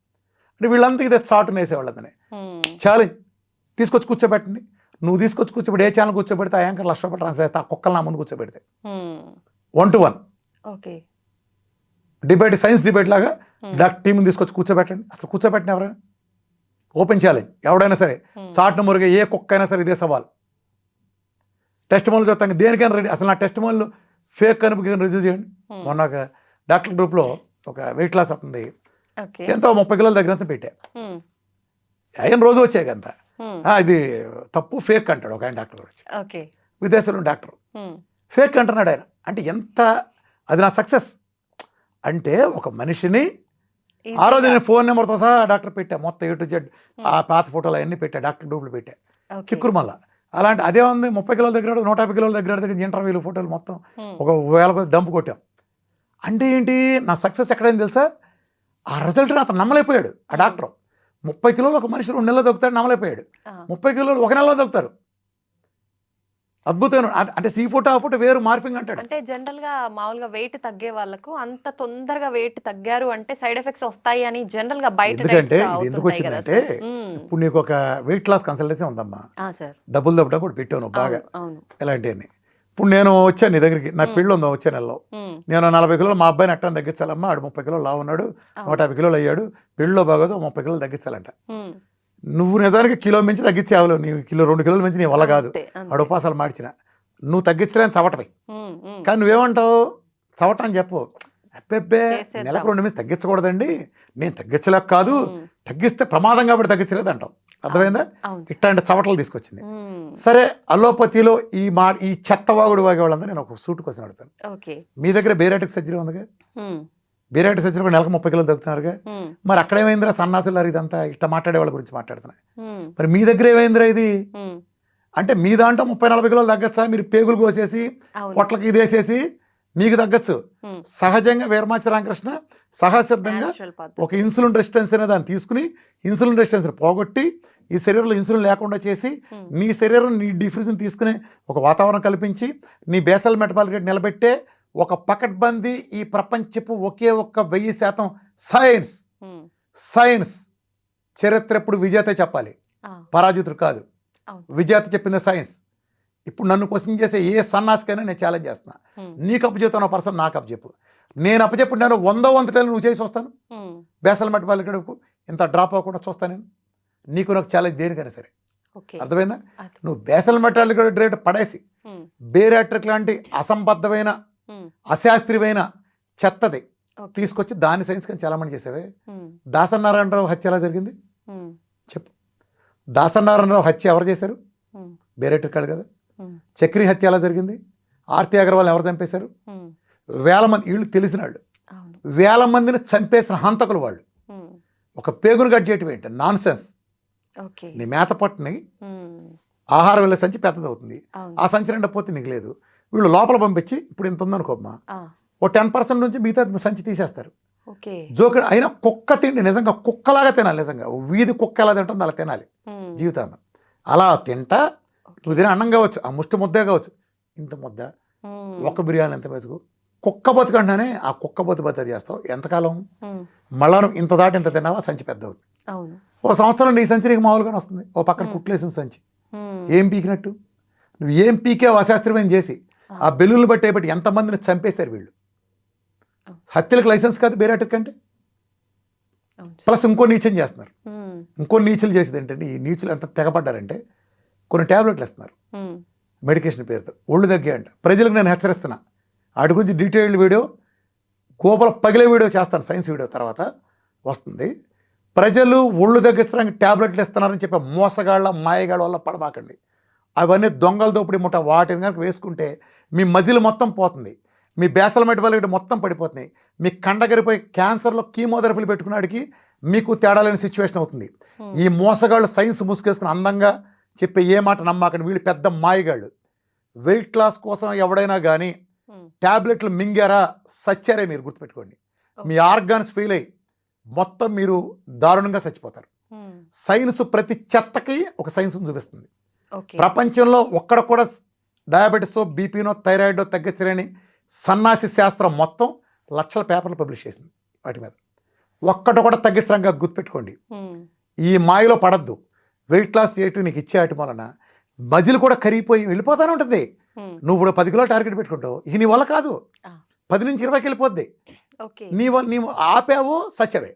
అంటే వీళ్ళంతా ఇదే చాటు వేసేవాళ్ళని ఛాలెంజ్ తీసుకొచ్చి కూర్చోబెట్టండి. నువ్వు తీసుకొచ్చి కూర్చోబెట్టి ఏ ఛానల్ కూర్చోబెడితే ఆ యాంకర్ ₹1,00,000 ట్రాన్స్ఫర్ చేస్తే ఆ కుక్కలు నా ముందు కూర్చోబెడితే 1-to-1 డిబేట్, సైన్స్ డిబేట్ లాగా డాక్టర్ టీంని తీసుకొచ్చి కూర్చోబెట్టండి. అసలు కూర్చోబెట్టిన ఎవరైనా ఓపెన్ ఛాలెంజ్, ఎవడైనా సరే చాటును మురిగే ఏ కుక్క అయినా సరే ఇదే సవాల్. టెస్ట్ మోల్ చూస్తాను దేనికైనా రెడీ. అసలు నా టెస్ట్ మోల్ ఫేక్ కనుక రిజ్యూ చేయండి. మొన్న ఒక డాక్టర్ గ్రూప్లో ఒక వెయిట్ లాస్ అవుతుంది, ఎంతో 30 కిలోల దగ్గర అంతా పెట్టా. ఆయన రోజు వచ్చాయి కంత ఇది తప్పు ఫేక్ అంటాడు ఒక ఆయన డాక్టర్ వచ్చి, విదేశంలో డాక్టర్ ఫేక్ అంటున్నాడు ఆయన. అంటే ఎంత అది నా సక్సెస్ అంటే ఒక మనిషిని ఆ రోజు నేను ఫోన్ నెంబర్తో సహా డాక్టర్ పెట్టా, మొత్తం A to Z ఆ పాత ఫోటోలు అవన్నీ పెట్టా, డాక్టర్ గ్రూప్లు పెట్టా కిక్కురు మళ్ళా. అలాంటి అదే ఉంది 30 కిలోల దగ్గర 150 కిలోల దగ్గర ఇంటర్వ్యూలు ఫోటోలు మొత్తం ఒక 1000 డంప్ కొట్టాం. అంటే ఏంటి నా సక్సెస్ ఎక్కడైంది తెలుసా? ఆ రిజల్ట్ని అతను నమ్మలేకపోయాడు. ఆ డాక్టర్ 30 కిలోలు ఒక మనిషి 2 నెలలు దొక్కుతాడు, నమ్మలేకపోయాడు. 30 కిలోలు 1 నెలలో దొక్కుతారు, అద్భుతమైన. అంటే ఈ ఫోటో ఆ ఫోటో వేరు మార్పింగ్ అంటాడు. అంటే జనరల్ గా మామూలుగా వెయిట్ తగ్గే వాళ్ళకు అంత తొందరగా వెయిట్ తగ్గారు అంటే సైడ్ ఎఫెక్ట్స్ వస్తాయి అని జనరల్ గా బయట. ఎందుకంటే ఇది ఎందుకు వచ్చిందంటే ఇప్పుడు నీకు ఒక వెయిట్ లాస్ కన్సల్టేషన్ ఉందమ్మా, డబ్బులు దప్పడం కూడా పెట్టాను బాగా ఇలాంటివన్నీ. ఇప్పుడు నేను వచ్చాను నీ దగ్గరికి, నా పెళ్ళి ఉందా వచ్చే నెలలో, నేను 40 కిలోలు మా అబ్బాయిని అట్టని తగ్గించాలమ్మా, ఆడు 30 కిలోలు లావు ఉన్నాడు, 150 కిలోలు అయ్యాడు, పెళ్ళిలో బాగోదు 30 కిలోలు తగ్గించాలంట. నువ్వు నిజానికి కిలో మించి తగ్గించేవాళ్ళు, నీ 2 కిలోల మించి నీ వల్ల కాదు, ఆడు ఉపాసాలు మార్చిన నువ్వు తగ్గించలేని చవటపై. కానీ నువ్వేమంటావు? చవట అని చెప్పు, అబ్బెబ్బే నెలకు 2 మించి తగ్గించకూడదండి, నేను తగ్గించలేక కాదు, తగ్గిస్తే ప్రమాదం కాబట్టి తగ్గించలేదు అంటావు. అర్థమైందా? ఇట్లాంటి చవటలు తీసుకొచ్చింది. సరే అలోపతిలో ఈ చెత్తవాగుడు వాగే వాళ్ళందరూ నేను ఒక సూట్ కోసం అడుగుతాను. మీ దగ్గర బేరాటిక్ సర్జరీ ఉందిగా, బేరాటిక్ సర్జరీ కూడా నెలకు 30 కిలోలు తగ్గుతున్నారుగా, మరి అక్కడ ఏమైందిరా సన్నాసులు ఇదంతా ఇట్లా మాట్లాడే వాళ్ళ గురించి మాట్లాడుతున్నాయి. మరి మీ దగ్గర ఏమైందిరా ఇది అంటే మీ దాంట్లో 30-40 కిలోలు తగ్గచ్చా? మీరు పేగులు కోసేసి పొట్లకి ఇదేసేసి మీకు తగ్గచ్చు. సహజంగా వీరమాచి రామకృష్ణ సహసిద్ధంగా ఒక ఇన్సులిన్ రెసిస్టెన్స్ అనే దాన్ని తీసుకుని ఇన్సులిన్ రెసిస్టెన్స్ పోగొట్టి ఈ శరీరంలో ఇన్సులిన్ లేకుండా చేసి నీ శరీరం నీ డిఫ్యూజన్ తీసుకునే ఒక వాతావరణం కల్పించి నీ బేసల్ మెటబాలిక్ రేట్ నిలబెట్టే ఒక పకడ్బందీ ఈ ప్రపంచపు ఒకే ఒక్క 1000% సైన్స్. సైన్స్ చరిత్ర ఎప్పుడు విజేత చెప్పాలి, పరాజితుడు కాదు. విజేత చెప్పింది సైన్స్. ఇప్పుడు నన్ను క్వశ్చన్ చేసే ఏ సన్నాసికైనా నేను ఛాలెంజ్ చేస్తున్నా, నీకు అప్పచెప్తున్న పర్సన్ నాకు అప్పచెప్పు, నేను అప్పచెప్పు నేను 100 టైలు నువ్వు చేసి వస్తాను, బేసల్ మెటబాలిక్ రేట్ ఇంత డ్రాప్ అవ్వకుండా చూస్తాను నేను. నీకు నాకు ఛాలెంజ్ దేనికైనా సరే, అర్థమైందా? నువ్వు బేసల్ మెటబాలిక్ రేట్ పడేసి బేరాట్రిక్ లాంటి అసంబద్ధమైన అశాస్త్రీయమైన చెత్తది తీసుకొచ్చి దాని సైన్స్ కానీ చాలామంది చేసేవే. దాసనారాయణరావు హత్య ఎలా జరిగింది చెప్పు? దాసనారాయణరావు హత్య ఎవరు చేశారు? బేరాట్రిక్ కాదు కదా. చక్రి హత్య ఎలా జరిగింది? ఆర్తి అగర్వాల్ ఎవరు చంపేశారు? 1000 మంది, వీళ్ళు తెలిసిన వాళ్ళు 1000 మందిని చంపేసిన హంతకులు వాళ్ళు. ఒక పేగును కట్ చేయటం ఏంటి? Non sense. నీ మేత పట్టుని ఆహారం వెళ్ళే సంచి పెద్దదవుతుంది, ఆ సంచి నిండా పోతే నీకు లేదు. వీళ్ళు లోపల పంపించి ఇప్పుడు ఇంత ఉందనుకోమ్మా, ఓ 10% నుంచి మిగతా సంచి తీసేస్తారు. జోకుడు అయినా కుక్క తిండి నిజంగా కుక్కలాగా తినాలి. నిజంగా వీధి కుక్క ఎలా తింటుందో అలా తినాలి జీవితాన్ని. అలా తింటా నువ్వు తినే అన్నం కావచ్చు, ఆ ముష్టి ముద్దే కావచ్చు, ఇంత ముద్ద ఒక్క బిర్యానీ ఎంత మెతుకు కుక్క బతుకంటానే ఆ కుక్క బతు చేస్తావు ఎంతకాలం? మళ్ళా నువ్వు ఇంత దాటి ఇంత తిన్నావా సంచి పెద్ద అవుతుంది. ఓ సంవత్సరం నీ సంచి నీకు మామూలుగానే వస్తుంది, ఓ పక్కన కుట్లేసిన సంచి. ఏం పీకినట్టు? నువ్వు ఏం పీకే అశాస్త్రీయమైన చేసి ఆ బెలూన్లు బట్టి ఎంతమందిని చంపేశారు వీళ్ళు. హత్యలకు లైసెన్స్ కాదు బేరాట్రిక్ అంటే. ప్లస్ ఇంకో నీచం చేస్తున్నారు. ఇంకో నీచులు చేసేది ఏంటంటే, ఈ నీచులు ఎంత తెగపడ్డారంటే కొన్ని ట్యాబ్లెట్లు ఇస్తున్నారు మెడికేషన్ పేరుతో, ఒళ్ళు తగ్గే అంట. ప్రజలకు నేను హెచ్చరిస్తున్నా, వాటి గురించి డీటెయిల్డ్ వీడియో, గోపల పగిలే వీడియో చేస్తాను, సైన్స్ వీడియో తర్వాత వస్తుంది. ప్రజలు ఒళ్ళు తగ్గించడానికి ట్యాబ్లెట్లు ఇస్తున్నారని చెప్పే మోసగాళ్ళ మాయగాళ్ళ వల్ల పడమాకండి. అవన్నీ దొంగల దోపిడీ ముఠ. వాటిని కనుక వేసుకుంటే మీ మజిల్ మొత్తం పోతుంది, మీ బేసల మెటబాలిటీ మొత్తం పడిపోతుంది, మీ కండగరిపోయి క్యాన్సర్లో కీమోథెరపీలు పెట్టుకున్నాడికి మీకు తేడా లేని సిచ్యువేషన్ అవుతుంది. ఈ మోసగాళ్ళు సైన్స్ ముసుగేసుకుని అందంగా చెప్పే ఏ మాట నమ్మకండి, వీళ్ళు పెద్ద మాయగాళ్ళు. వెయిట్ లాస్ కోసం ఎవడైనా కానీ ట్యాబ్లెట్లు మింగారా సచ్చారే మీరు గుర్తుపెట్టుకోండి. మీ ఆర్గాన్స్ ఫెయిల్ అయ్యి మొత్తం మీరు దారుణంగా చచ్చిపోతారు. సైన్స్ ప్రతి చెత్తకి ఒక సైన్స్ చూపిస్తుంది. ప్రపంచంలో ఒక్కడ కూడా డయాబెటీసో బీపీనో థైరాయిడో తగ్గించలేని సన్నాసి శాస్త్రం మొత్తం లక్షల పేపర్లు పబ్లిష్ చేసింది వాటి మీద. ఒక్కటి కూడా తగ్గించడం కాదు, గుర్తుపెట్టుకోండి. ఈ మాయలో పడద్దు. వెయిట్ లాస్ చేయటం నీకు ఇచ్చే వాటి వలన మజిల్ కూడా కరిగిపోయి వెళ్ళిపోతానే ఉంటుంది. నువ్వు ఇప్పుడు 10 కిలోలు టార్గెట్ పెట్టుకుంటావు, ఇది నీ వల్ల కాదు, 10 నుంచి 20కి వెళ్ళిపోద్ది. నీవు ఆపావో సచ్చవే.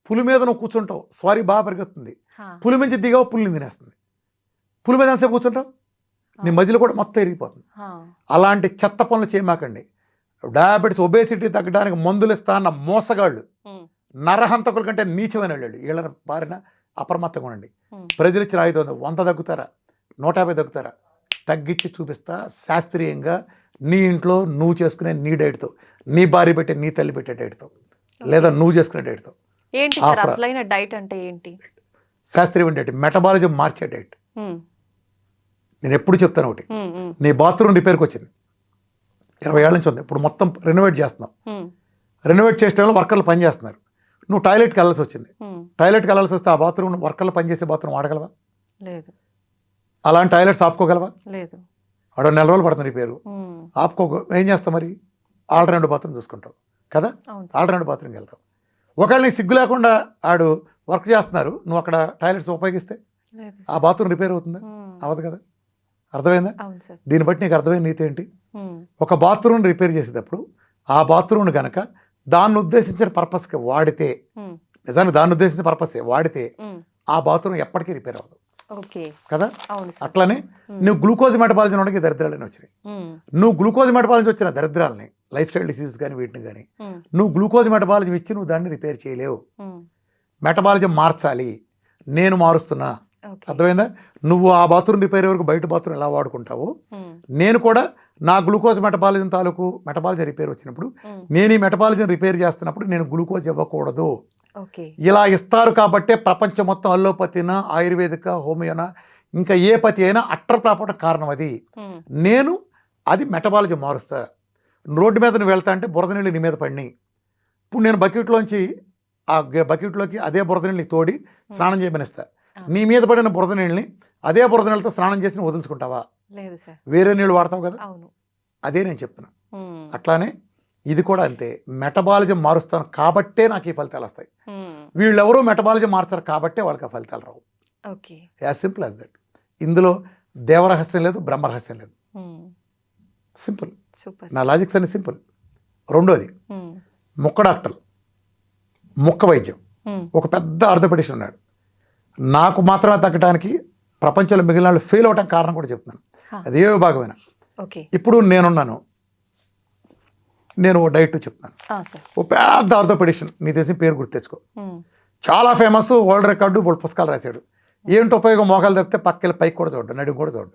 పులి మీద నువ్వు కూర్చుంటావు, స్వారీ బాగా పరిగెత్తుంది. పులి నుంచి దిగావు, పులిని తినేస్తుంది. పులి మీద ఎంతసేపు కూర్చుంటావు, నీ మజిల్ కూడా మొత్తం ఎరిగిపోతుంది. అలాంటి చెత్త పనులు చేయమాకండి. డయాబెటీస్ ఒబేసిటీ తగ్గడానికి మందులు ఇస్తా అన్న మోసగాళ్ళు, నరహంతకుల కంటే నీచమైన వాళ్ళు, వీళ్ళ బారిన అప్రమత్తంగా ఉండండి. ప్రజలు ఇచ్చిన 500 100 తగ్గుతారా, 150 తగ్గుతారా, తగ్గించి చూపిస్తా శాస్త్రీయంగా. నీ ఇంట్లో నువ్వు చేసుకునే నీ డైట్తో, నీ భార్య పెట్టే నీ తల్లి పెట్టే డైట్తో, లేదా నువ్వు చేసుకునే డైట్తో. ఏంటి సార్ అసలైన డైట్ అంటే ఏంటి? శాస్త్రీయమైన డైట్, మెటబాలిజం మార్చే డైట్. నేను ఎప్పుడు చెప్తాను ఒకటి, నీ బాత్రూమ్ రిపేర్కి వచ్చింది 20 ఏళ్ళ నుంచి ఉంది, ఇప్పుడు మొత్తం రెనోవేట్ చేస్తున్నావు. రెనోవేట్ చేసే టైంలో వర్కర్లు పని చేస్తున్నారు. నువ్వు టాయిలెట్కి వెళ్ళాల్సి వచ్చింది. టాయిలెట్కి వెళ్ళాల్సి వస్తే ఆ బాత్రూమ్ వర్కర్లు పనిచేసే బాత్రూమ్ వాడగలవా? లేదు. అలాంటి టాయిలెట్స్ ఆపుకోగలవా? లేదు. ఆడ 4 రోజులు పడుతుంది రిపేరు, ఏం చేస్తావు మరి? ఆల్టర్నేటివ్ బాత్రూమ్ చూసుకుంటావు కదా, ఆల్టర్నేటివ్ బాత్రూమ్కి వెళ్తావు. ఒకవేళ నీకు సిగ్గు లేకుండా ఆడు వర్క్ చేస్తున్నారు, నువ్వు అక్కడ టాయిలెట్స్ ఉపయోగిస్తే ఆ బాత్రూమ్ రిపేర్ అవుతుందా? అవ్వదు కదా. అర్థమైందా? దీన్ని బట్టి నీకు అర్థమైన నీతి ఏంటి? ఒక బాత్రూమ్ రిపేర్ చేసేటప్పుడు ఆ బాత్రూమ్ని కనుక దాన్ని ఉద్దేశించిన పర్పస్కి వాడితే, నిజానికి దాన్ని ఉద్దేశించిన పర్పస్ వాడితే ఆ బాత్రూమ్ ఎప్పటికీ రిపేర్ అవ్వదు కదా. అట్లనే నువ్వు గ్లూకోజ్ మెటబాలిజం ఉండడానికి దరిద్రాలని వచ్చినాయి. నువ్వు గ్లూకోజ్ మెటబాలిజం వచ్చిన దరిద్రాలని, లైఫ్ స్టైల్ డిసీజ్ కానీ వీటిని కానీ నువ్వు గ్లూకోజ్ మెటబాలిజం ఇచ్చి నువ్వు దాన్ని రిపేర్ చేయలేవు. మెటబాలిజం మార్చాలి, నేను మారుస్తున్నా. అర్థమైందా? నువ్వు ఆ బాత్రూమ్ రిపేర్ వరకు బయట బాత్రూమ్ ఎలా వాడుకుంటావో, నేను కూడా నా గ్లూకోజ్ మెటబాలిజం తాలూకు మెటబాలిజం రిపేర్ వచ్చినప్పుడు, నేను ఈ మెటబాలిజం రిపేర్ చేస్తున్నప్పుడు నేను గ్లూకోజ్ ఇవ్వకూడదు. ఇలా ఇస్తారు కాబట్టే ప్రపంచం మొత్తం అల్లోపతినా, ఆయుర్వేదిక, హోమియోనా, ఇంకా ఏ పతి అయినా అట్టర్ కాకపోవడం కారణం అది. నేను అది మెటబాలిజం మారుస్తా. రోడ్డు మీద నువ్వు వెళ్తా అంటే బురద నీళ్ళు నీ మీద పడినాయి. ఇప్పుడు నేను బకెట్లోంచి ఆ బకెట్లోకి అదే బురద నీళ్ళని తోడి స్నానం చేయమనిస్తా. నీ మీద పడిన బురద నీళ్ళని అదే బురద నీళ్ళతో స్నానం చేసి నువ్వు వదులుచుకుంటావా? వేరే నీళ్ళు వాడతావు కదా. అదే నేను చెప్తున్నా. అట్లానే ఇది కూడా అంతే. మెటబాలిజం మారుస్తాను కాబట్టే నాకు ఈ ఫలితాలు వస్తాయి. వీళ్ళెవరూ మెటబాలిజం మార్చారు కాబట్టే వాళ్ళకి ఆ ఫలితాలు రావు. As simple as that. ఇందులో దేవరహస్యం లేదు, బ్రహ్మరహస్యం లేదు. సింపుల్. నా లాజిక్స్ అన్ని సింపుల్. రెండోది, ముక్క డాక్టర్లు, ముక్క వైద్యం. ఒక పెద్ద ఆర్థోపెడిషన్ ఉన్నాడు. నాకు మాత్రమే తగ్గడానికి ప్రపంచంలో మిగిలిన వాళ్ళు ఫెయిల్ అవడానికి కారణం కూడా చెప్తున్నాను. అది ఏ విభాగమైనా. ఇప్పుడు నేనున్నాను, నేను డైట్ చెప్తాను. ఓ పెద్ద ఆర్థోపెడిషన్, నీ తెలిసిన పేరు గుర్తు తెచ్చుకో, చాలా ఫేమస్, వరల్డ్ రికార్డు, 3 పుస్తకాలు రాశాడు. ఏంటి ఉపయోగం? మోకాలు తప్పితే పక్కకి పైకి కూడా చూడ్డు, నడుము కూడా చూడ్డు.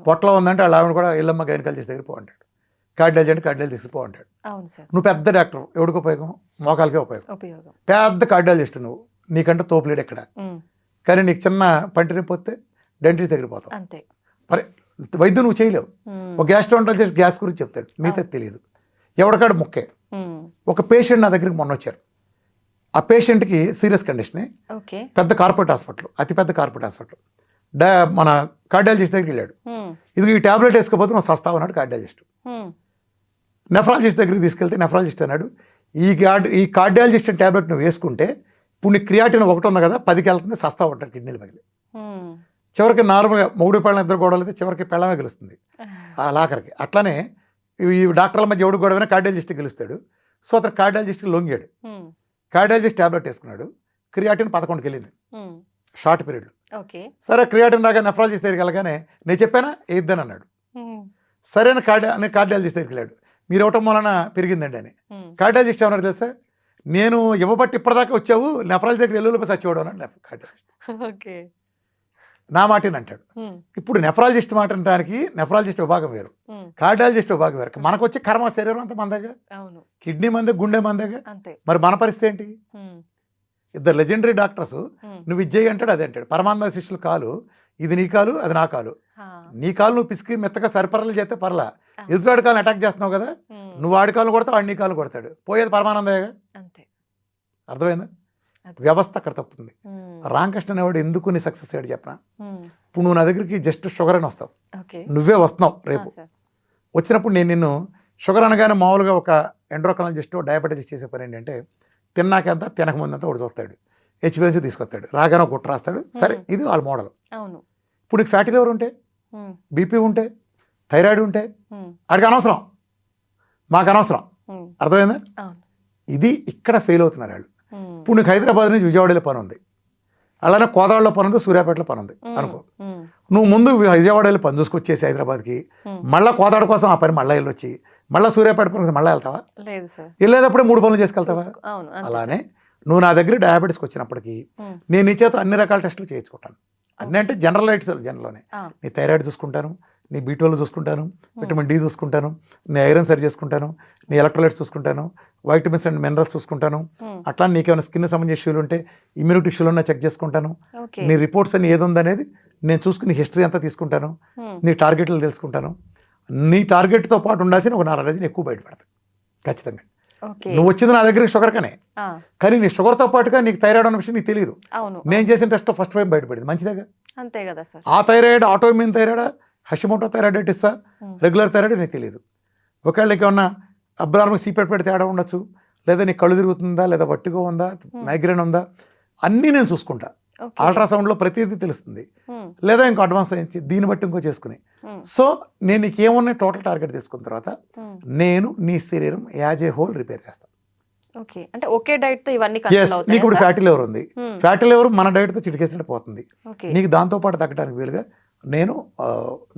పొట్టలో ఉందంటే వాళ్ళ ఆవిడ కూడా ఇల్లమ్మ గైనకాలజిస్ట్ దగ్గర పోంటాడు, కార్డియాలజీ అంటే కార్డియాలజీ తీసుకుపో అంటాడు. నువ్వు పెద్ద డాక్టర్, ఎవడికి ఉపయోగం? మోకాలకే ఉపయోగం. పెద్ద కార్డియాలజిస్ట్ నువ్వు, నీకంటే తోపులేడు ఎక్కడ. కానీ నీకు చిన్న పంటి నొప్పి వస్తే డెంటిస్ట్ దగ్గర పోతావు. మరి వైద్యం నువ్వు చేయలేవు. ఒక గ్యాస్ట్రోంటాలజిస్ట్ గ్యాస్ గురించి చెప్తాడు, మిగతా తెలియదు. ఎవరికాడు ముక్కే. ఒక పేషెంట్ నా దగ్గరికి మొన్న వచ్చారు. ఆ పేషెంట్కి సీరియస్ కండిషనే, పెద్ద కార్పొరేట్ హాస్పిటల్, అతిపెద్ద కార్పొరేట్ హాస్పిటల్. మన కార్డియాలజిస్ట్ దగ్గరికి వెళ్ళాడు. ఇది ఈ ట్యాబ్లెట్ వేసుకోకపోతే నువ్వు సస్తావు అన్నాడు కార్డియాలజిస్ట్. నెఫ్రాలజిస్ట్ దగ్గరికి తీసుకెళ్తే నెఫ్రాలజిస్ట్ అన్నాడు, ఈ కార్డియాలజిస్ట్ ట్యాబ్లెట్ నువ్వు వేసుకుంటే ఇప్పుడు నీ క్రియాటిన్ 1 ఉంది కదా, 10కి వెళ్తుంది, సస్తా ఉంటాడు కిడ్నీలు పగిలి. చివరికి నార్మల్గా 3 పెళ్ళం 2 గొడవలు అయితే చివరికి పెళ్ళమే గెలుస్తుంది ఆ లాకర్కి. అట్లానే ఈ డాక్టర్ల మధ్య ఎవడు గొడవైనా కార్డియాలజిస్ట్ గెలుస్తాడు. సో అతను కార్డియాలజిస్ట్కి లొంగాడు. కార్డియాలజిస్ట్ ట్యాబ్లెట్ వేసుకున్నాడు. క్రియాటిన్ 11కి వెళ్ళింది షార్ట్ పీరియడ్. ఓకే. సరే క్రియాటిన్ రాగా నెఫ్రాలజిస్ట్ దగ్గరికి వెళ్ళగానే నేను చెప్పానా వేయద్దని అన్నాడు. సరే అని కార్డియాలజిస్ట్ దగ్గరికి వెళ్ళాడు. మీరు ఇవ్వటం వలన పెరిగిందండి అని. కార్డియాలజిస్ట్ ఏమన్నాడు తెలుసా, నేను ఇవ్వబట్టి ఇప్పటిదాకా వచ్చావు, నెఫ్రాలజీ దగ్గర ఎల్లులో చచ్చివాడు అన్నాడు కార్డియాలజిస్ట్. ఓకే. నా మాటని అంటాడు. ఇప్పుడు నెఫ్రాలజిస్ట్ మాట అనడానికి నెఫ్రాలజిస్ట్ విభాగం వేరు, కార్డియాలజిస్ట్ విభాగం వేరు. మనకు వచ్చే కర్మ శరీరం అంతా మందగా, కిడ్నీ మందే, గుండె మందగా. మరి మన పరిస్థితి ఏంటి? ఇద్దరు లెజెండరీ డాక్టర్స్ నువ్వు ఇజ్జేయి అంటాడు, అదే అంటాడు. పరమానంద శిష్యులు కాలు, ఇది నీ కాలు, అది నా కాలు. నీ కాలు నువ్వు పిసికి మెత్తగా సరిపరలు చేస్తే పర్లా, ఎదురాడి కాలను అటాక్ చేస్తున్నావు కదా, నువ్వు ఆడి కాలు కొడతావు, వాడి నీ కాలు కొడతాడు, పోయేది పరమానందయ్యగా. అర్థమైందా? వ్యవస్థ అక్కడ తప్పుతుంది. రామకృష్ణ అనేవాడు ఎందుకు నీ సక్సెస్ అయ్యాడు చెప్పనా? ఇప్పుడు నువ్వు నా దగ్గరికి జస్ట్ షుగర్ అని వస్తావు, నువ్వే వస్తున్నావు రేపు. వచ్చినప్పుడు నేను నిన్ను షుగర్ అనగానే మామూలుగా ఒక ఎండ్రోక్రాలజిస్ట్ డయాబెటీస్ చేసే పని ఏంటంటే తిన్నాకంతా తినక ముందంతా ఒకటి చూస్తాడు, హెచ్బిఎన్సీ తీసుకొస్తాడు, రాగానే ఒక కుట్ర రాస్తాడు. సరే ఇది వాళ్ళ మోడల్. ఇప్పుడు నీకు ఫ్యాటీ లివర్ ఉంటే, బీపీ ఉంటే, థైరాయిడ్ ఉంటే వాడికి అనవసరం, మాకు అనవసరం. అర్థమైందా? ఇది ఇక్కడ ఫెయిల్ అవుతున్నారు వాళ్ళు. ఇప్పుడు నీకు హైదరాబాద్ నుంచి విజయవాడలో పని ఉంది, అలానే కోదాడలో పని ఉంది, సూర్యాపేటలో పని ఉంది అనుకో. నువ్వు ముందు విజయవాడలో పని చూసుకొచ్చేసి హైదరాబాద్కి, మళ్ళీ కోదాడ కోసం ఆ పని మళ్ళీ వెళ్ళొచ్చి, మళ్ళీ సూర్యాపేట పని మళ్ళీ వెళ్తావా? వెళ్ళేటప్పుడే 3 పనులు చేసుకెళ్తావా? అలానే నువ్వు నా దగ్గర డయాబెటీస్కి వచ్చినప్పటికీ నేను నీ చేత అన్ని రకాల టెస్టులు చేయించుకుంటాను. అన్నీ అంటే జనరలైట్స్, జనరల్లోనే నీ థైరాయిడ్ చూసుకుంటాను, నీ బీటోలు చూసుకుంటాను, విటమిన్ డి చూసుకుంటాను, నీ ఐరన్ సరి చేసుకుంటాను, నీ ఎలక్ట్రోలైట్స్ చూసుకుంటాను, వైటమిన్స్ అండ్ మినరల్స్ చూసుకుంటాను. అట్లా నీకేమైనా స్కిన్ సంబంధించిన ఇష్యూలు ఉంటే, ఇమ్యూనిటీ ఇష్యూలు ఉన్నా చెక్ చేసుకుంటాను. నీ రిపోర్ట్స్ అని ఏది ఉందనేది నేను చూసుకుని హిస్టరీ అంతా తీసుకుంటాను, నీ టార్గెట్లు తెలుసుకుంటాను. నీ టార్గెట్తో పాటు ఉండాల్సిన ఒక 4 రోజులు ఎక్కువ బయటపడతాయి ఖచ్చితంగా. నువ్వు వచ్చింది నా దగ్గర షుగర్ కానీ నీ షుగర్తో పాటుగా నీకు థైరాయిడ్ అన్న విషయం నీకు తెలియదు. నేను చేసిన టెస్ట్ ఫస్ట్ టైం బయటపడింది, మంచిదేగా. అంతే కదా సార్. ఆ thyroid autoimmune thyroid, Hashimoto thyroiditis, regular thyroid నీకు తెలియదు. ఒకవేళ నీకు ఏమన్నా అబ్రార్మల్ సీపెట్ పెడితే తేడా ఉండొచ్చు, లేదా నీకు కళ్ళు తిరుగుతుందా, లేదా వట్టిగా ఉందా, మైగ్రేన్ ఉందా, అన్నీ నేను చూసుకుంటా. అల్ట్రాసౌండ్లో ప్రతిదీ తెలుస్తుంది, లేదా ఇంకో అడ్వాన్స్ అయ్యించి దీన్ని బట్టి ఇంకో చేసుకుని. సో నేను నీకు ఏమన్నా టోటల్ టార్గెట్ తీసుకున్న తర్వాత నేను నీ శరీరం యాజ్ ఏ హోల్ రిపేర్ చేస్తాను. అంటే ఒకే డైట్ తో ఇవన్నీ నీకు ఇప్పుడు ఫ్యాటీ లివర్ ఉంది, ఫ్యాటీ లివర్ మన డైట్తో చిటికేసినట్టు పోతుంది. నీకు దాంతోపాటు తగ్గడానికి వీలుగా నేను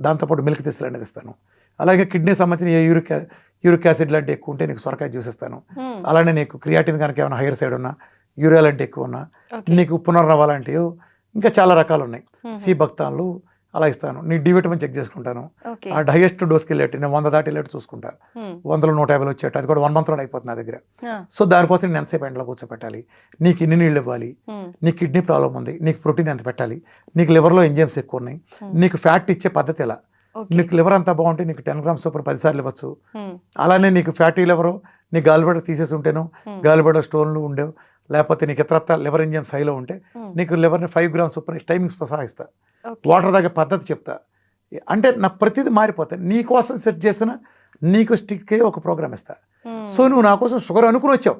దాంతోపాటు మిల్క్ తీసులు అనేది ఇస్తాను. అలాగే కిడ్నీ సంబంధించిన ఏ యూరిక్ యాసిడ్ లాంటి ఎక్కువ ఉంటే నీకు సొరకాయ జ్యూస్ ఇస్తాను. అలానే నీకు క్రియాటిన్ కనుక ఏమైనా హైయర్ సైడ్ ఉన్నా, యూరియా లాంటి ఎక్కువ ఉన్నా, నీకు పునర్నవ లాంటివి ఇంకా చాలా రకాలు ఉన్నాయి, సి భక్తాలు అలా ఇస్తాను. నీ డి విటమిన్ చెక్ చేసుకుంటాను. ఆ హైయెస్ట్ డోస్కి వెళ్ళేట్టు నేను 100 దాటి వెళ్ళేట్టు చూసుకుంటా. 100లో 150 వచ్చేట్టు, అది కూడా 1 monthలో అయిపోతుంది నా దగ్గర. సో దానికోసం నేను ఎంతసేపు ఎండలో కూర్చోపెట్టాలి, నీకు ఇన్ని నీళ్ళు ఇవ్వాలి, నీకు కిడ్నీ ప్రాబ్లం ఉంది, నీకు ప్రోటీన్ ఎంత పెట్టాలి, నీకు లివర్లో ఎంజైమ్స్ ఎక్కువ ఉన్నాయి, నీకు ఫ్యాట్ ఇచ్చే పద్ధతి ఎలా, నీకు లివర్ అంతా బాగుంటే నీకు 10 grams చొప్పున 10 సార్లు ఇవ్వచ్చు. అలానే నీకు ఫ్యాటీ లివరు, నీ గాలిబడ తీసేసి ఉంటేను, గాలిబడ స్టోన్లు ఉండేవు, లేకపోతే నీకు ఇతరత్త లివర్ ఎంజైమ్స్ హైలో ఉంటే నీకు లివర్ని 5 grams చొప్పున టైమింగ్స్తో సహా ఇస్తా. వాటర్ తాగే పద్ధతి చెప్తా. అంటే నా ప్రతిదీ మారిపోతాయి. నీ కోసం సెట్ చేసిన నీకు స్టిక్కే ఒక ప్రోగ్రామ్ ఇస్తా. సో నువ్వు నా కోసం షుగర్ అనుకుని వచ్చావు,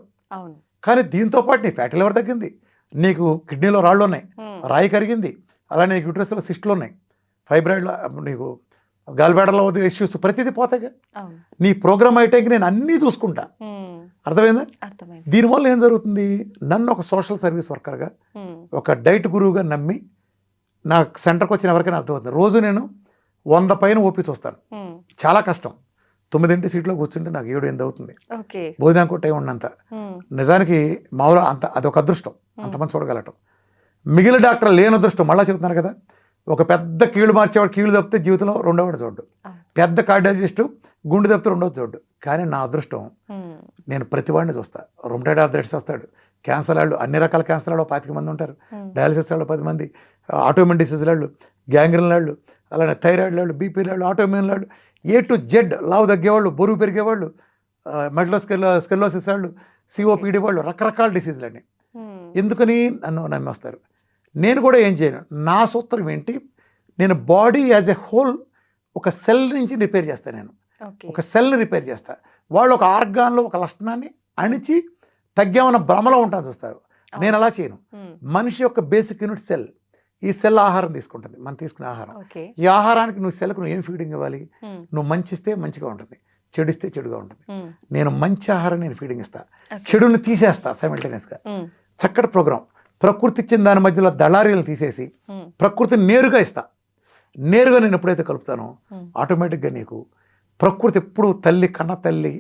కానీ దీంతో పాటు నీ ఫ్యాటీ లివర్ తగ్గింది, నీకు కిడ్నీలో రాళ్ళు ఉన్నాయి, రాయి కరిగింది, అలానే నీకు యూట్రస్లో సిస్టులు ఉన్నాయి, ఫైబ్రాయిడ్లో నీకు గాలిబేడలో ఇష్యూస్ ప్రతిదీ పోతాయిగా. నీ ప్రోగ్రామ్ అయితే నేను అన్నీ చూసుకుంటా. అర్థమైందా? దీనివల్ల ఏం జరుగుతుంది, నన్ను ఒక సోషల్ సర్వీస్ వర్కర్గా, ఒక డైట్ గురువుగా నమ్మి నా సెంటర్కి వచ్చిన ఎవరికైనా అర్థమవుతుంది. రోజు నేను 100 పైన ఓపి చూస్తాను, చాలా కష్టం. 9 సీట్లో కూర్చుంటే నాకు 7-8 అవుతుంది, భోజనానికి టైం ఉన్నంత. నిజానికి మామూలు అంత అదొక అదృష్టం, అంతమంది చూడగలటం. మిగిలిన డాక్టర్ లేని అదృష్టం. మళ్ళీ చెబుతున్నారు కదా, ఒక పెద్ద కీళ్ళు మార్చేవాడు కీళ్ళు తప్పితే జీవితంలో రెండోవాడు చూడ్డు, పెద్ద కార్డియాలజిస్టు గుండె తప్పితే రెండోది చూడ్డు. కానీ నా అదృష్టం, నేను ప్రతి వాడిని చూస్తా. రొమటైడ్ ఆర్థరైటిస్ వస్తాడు, క్యాన్సర్ వాళ్ళు, అన్ని రకాల క్యాన్సర్ వాళ్ళు 25 మంది ఉంటారు, డయాలసిస్ వాళ్ళు 10 మంది, ఆటోఇమ్యూన్ డిసీజ్ వాళ్ళు, గ్యాంగ్రీన్ వాళ్ళు, అలానే థైరాయిడ్ వాళ్ళు, బీపీ వాళ్ళు, ఆటోఇమ్యూన్ వాళ్ళు, A to Z, లావు తగ్గేవాళ్ళు, బరువు పెరిగేవాళ్ళు, మెడలో స్కెల్లోసిస్ వాళ్ళు, సిఓపిడి వాళ్ళు, రకరకాల డిసీజులన్నీ. ఎందుకని నన్ను నమ్మేస్తారు. నేను కూడా ఏం చేయను. నా సూత్రం ఏంటి, నేను బాడీ యాజ్ ఎ హోల్ ఒక సెల్ నుంచి రిపేర్ చేస్తాను. నేను ఒక సెల్ని రిపేర్ చేస్తా. వాళ్ళు ఒక ఆర్గాన్లో ఒక లక్షణాన్ని అణిచి తగ్గామన్న భ్రమలో ఉంటాను చూస్తారు. నేను అలా చేయను. మనిషి యొక్క బేసిక్ యూనిట్ సెల్. ఈ సెల్ ఆహారం తీసుకుంటుంది, మనం తీసుకునే ఆహారం. ఈ ఆహారానికి నువ్వు సెల్కు నువ్వు ఏం ఫీడింగ్ ఇవ్వాలి, నువ్వు మంచిస్తే మంచిగా ఉంటుంది, చెడిస్తే చెడుగా ఉంటుంది. నేను మంచి ఆహారం నేను ఫీడింగ్ ఇస్తా, చెడుని తీసేస్తా సైమల్టేనియస్గా. చక్కటి ప్రోగ్రామ్. ప్రకృతి ఇచ్చిన దాని మధ్యలో దళారీలను తీసేసి ప్రకృతిని నేరుగా ఇస్తా. నేరుగా నేను ఎప్పుడైతే కలుపుతానో ఆటోమేటిక్గా నీకు ప్రకృతి ఎప్పుడు తల్లి కన్న తల్లి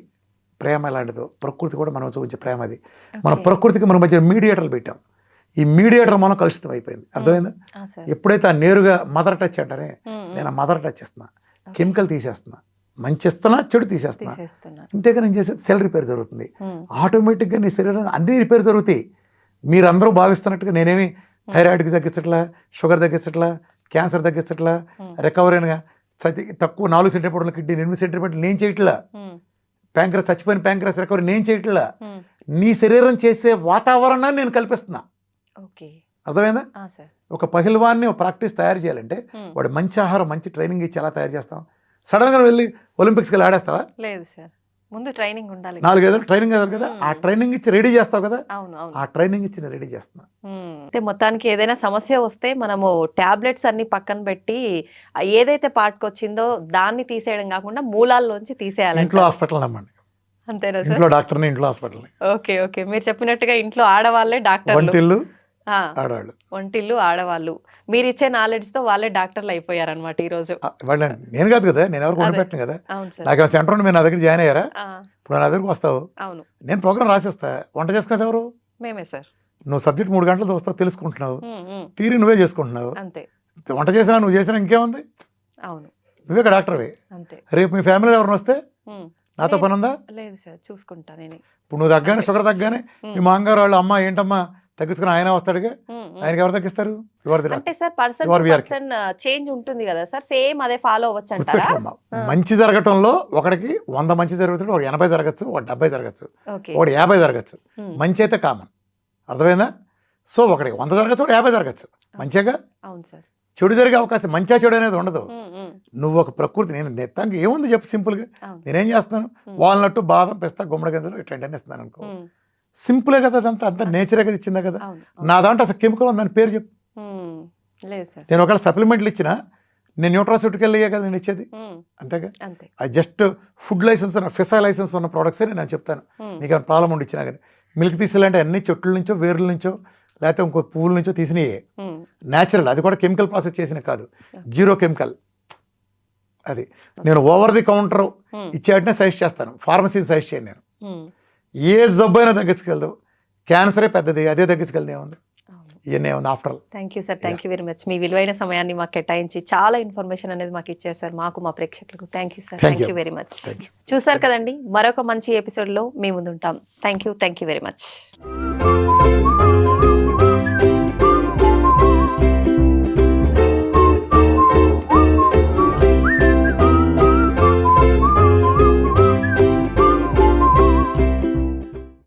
ప్రేమ ఎలాంటిదో ప్రకృతి కూడా మనం చూపించే ప్రేమ అది. మన ప్రకృతికి మన మధ్య మీడియేటర్లు పెట్టాం. ఈ మీడియేటర్ మనం కలుషితం అయిపోయింది. అర్థమైందా? ఎప్పుడైతే ఆ నేరుగా మదర్ టచ్ అంటారే, నేను ఆ మదర్ టచ్ ఇస్తున్నా, కెమికల్ తీసేస్తున్నా, మంచి ఇస్తున్నా, చెడు తీసేస్తున్నా. ఇంతేగా నేను చేసేది సెల్ రిపేర్ జరుగుతుంది. ఆటోమేటిక్గా నీ శరీరాన్ని అన్ని రిపేర్ జరుగుతాయి. మీరందరూ భావిస్తున్నట్టుగా నేనేమి థైరాయిడ్కి తగ్గించట్లా, షుగర్ తగ్గించట్లా, క్యాన్సర్ తగ్గించట్లా, రికవరీ అయినగా తక్కువ 4 సెంటీమీటర్ల కిడ్నీ 8 సెంటీమీటర్లు నేను చేయట్లా, ప్యాంక్రస్ చచ్చిపోయిన ప్యాంక్రస్ రికవరీ నేను చేయట్లా. నీ శరీరం చేసే వాతావరణాన్ని నేను కల్పిస్తున్నా. అర్థమైందా? ఒక పహిల్వాన్ని ప్రాక్టీస్ తయారు చేయాలంటే వాడు మంచి ఆహారం మంచి ట్రైనింగ్ ఇచ్చి ఎలా తయారు చేస్తాం? సడన్గా వెళ్ళి ఒలింపిక్స్కి వెళ్ళి ఆడేస్తావా? లేదు సార్, ముందు ట్రైనింగ్ ఉండాలి. 4 ఏళ్ళు ట్రైనింగ్ కాదు కదా, ఆ ట్రైనింగ్ ఇచ్చి రెడీ చేస్తావు కదా. ఆ ట్రైనింగ్ ఇచ్చి నేను రెడీ చేస్తున్నా. అంటే మొత్తానికి ఏదైనా సమస్య వస్తే మనము టాబ్లెట్స్ అన్ని పక్కన పెట్టి ఏదైతే పార్ట్కి వచ్చిందో దాన్ని తీసేయడం కాకుండా మూలాల్లోంచి తీసేయాలి. ఇంట్లో హాస్పిటల్ నమ్మండి. అంతేనా సార్? ఇంట్లో డాక్టర్ని, ఇంట్లో హాస్పిటల్. ఓకే. మీరు చెప్పినట్టుగా ఇంట్లో ఆడవాళ్ళే డాక్టర్, వంటిల్లు ఆడవాళ్ళు, వంటిల్లు ఆడవాళ్ళు. మీరు ఇచ్చే నాలెడ్జ్ తో వాళ్ళే డాక్టర్లు అయిపోయారనమాట ఈ రోజు. నేను కాదు కదా, నేను ఎవరికి వండిపెట్టను కదా. నాకు సెంటర్ ఉండి మీరు నా దగ్గర జాయిన్ అయ్యారా? ఇప్పుడు నా దగ్గరకు వస్తావు, అవును, నేను ప్రోగ్రామ్ రాసేస్తా. వంట చేసుకునేది ఎవరు? మేమే సార్. నువ్వు సబ్జెక్ట్ 3 గంటలు చూస్తావు, తెలుసుకుంటున్నావు, తీరి నువ్వే చేసుకుంటున్నావు. అంతే. వంట చేసినా నువ్వు చేసినా ఇంకేముంది? అవును, నువ్వే డాక్టర్వే. అంతే. రేపు మీ ఫ్యామిలీలో ఎవరిని వస్తే నాతో పని ఉందా? లేదు సార్, చూసుకుంటా నేను. ఇప్పుడు నువ్వు తగ్గానే, షుగర్ తగ్గానే మీ మామగారు వాళ్ళు అమ్మ ఏంటమ్మా తగ్గించుకుని ఆయన వస్తాడుగా, ఆయనకి ఎవరు తగ్గిస్తారు? అంటే sir person to person change ఉంటుంది కదా సార్, సేమ్ అదే ఫాలో అవ్వచ్చు అంటారా? మంచి జరగటంలో ఒకడికి 100 మంచి జరుగుతుంది, ఒకటి 80 జరగచ్చు, ఒకటి 70 జరగచ్చు, ఒకటి 50 జరగచ్చు. మంచి అయితే కామన్. అర్థమైందా? సో ఒకటికి 100 జరగచ్చు, ఒకటి 50 జరగచ్చు. మంచిగా. అవును సార్. చెడు జరిగే అవకాశం, మంచిగా చెడు అనేది ఉండదు. నువ్వు ఒక ప్రకృతి, నేను నెత్తానికి ఏముంది చెప్పు సింపుల్గా. నేనేం చేస్తాను? వాల్నట్టు, బాదం, పిస్తా, గుమ్మడి గింజలు ఇట్లాంటి ఇస్తున్నాను అనుకో. సింపులే కదా, అదంతా అంతా నేచరే కదా ఇచ్చిందా కదా. నా దాంట్లో అసలు కెమికల్ ఉందని పేరు చెప్పు. నేను ఒకవేళ సప్లిమెంట్లు ఇచ్చినా నేను న్యూట్రాసిటీకి వెళ్ళే కదా నేను ఇచ్చేది. అంతేగా. అది జస్ట్ ఫుడ్ లైసెన్స్ ఉన్న, ఫిసా లైసెన్స్ ఉన్న ప్రోడక్ట్సే నేను చెప్తాను. మీకు ఏమైనా ప్రాబ్లం ఉండి ఇచ్చినా కానీ. మిల్క్ తీసేయాలంటే అన్ని చెట్ల నుంచో, వేర్ల నుంచో, లేకపోతే ఇంకో పువ్వుల నుంచో తీసినయే. న్యాచురల్, అది కూడా కెమికల్ ప్రాసెస్ చేసిన కాదు, జీరో కెమికల్. అది నేను ఓవర్ ది కౌంటర్ ఇచ్చేటనే సజెస్ట్ చేస్తాను, ఫార్మసీని సజెస్ట్ చేయను నేను. ఏ జబ్బు అయినా తగ్గించుకెళ్దాం, క్యాన్సరే పెద్దది, అదే తగ్గించుకెళ్తే ఏముంది, ఇవన్నీ ఏముంది after all. Thank you sir, thank you very much. మీ విలువైన సమయాన్ని మాకు కేటాయించి చాలా ఇన్ఫర్మేషన్ అనేది మాకు ఇచ్చారు సార్, మాకు మా ప్రేక్షకులకు. Thank you sir, thank you very much. చూసారు కదండి, మరొక మంచి ఎపిసోడ్లో మీ ముందు ఉంటాం. Thank you very much.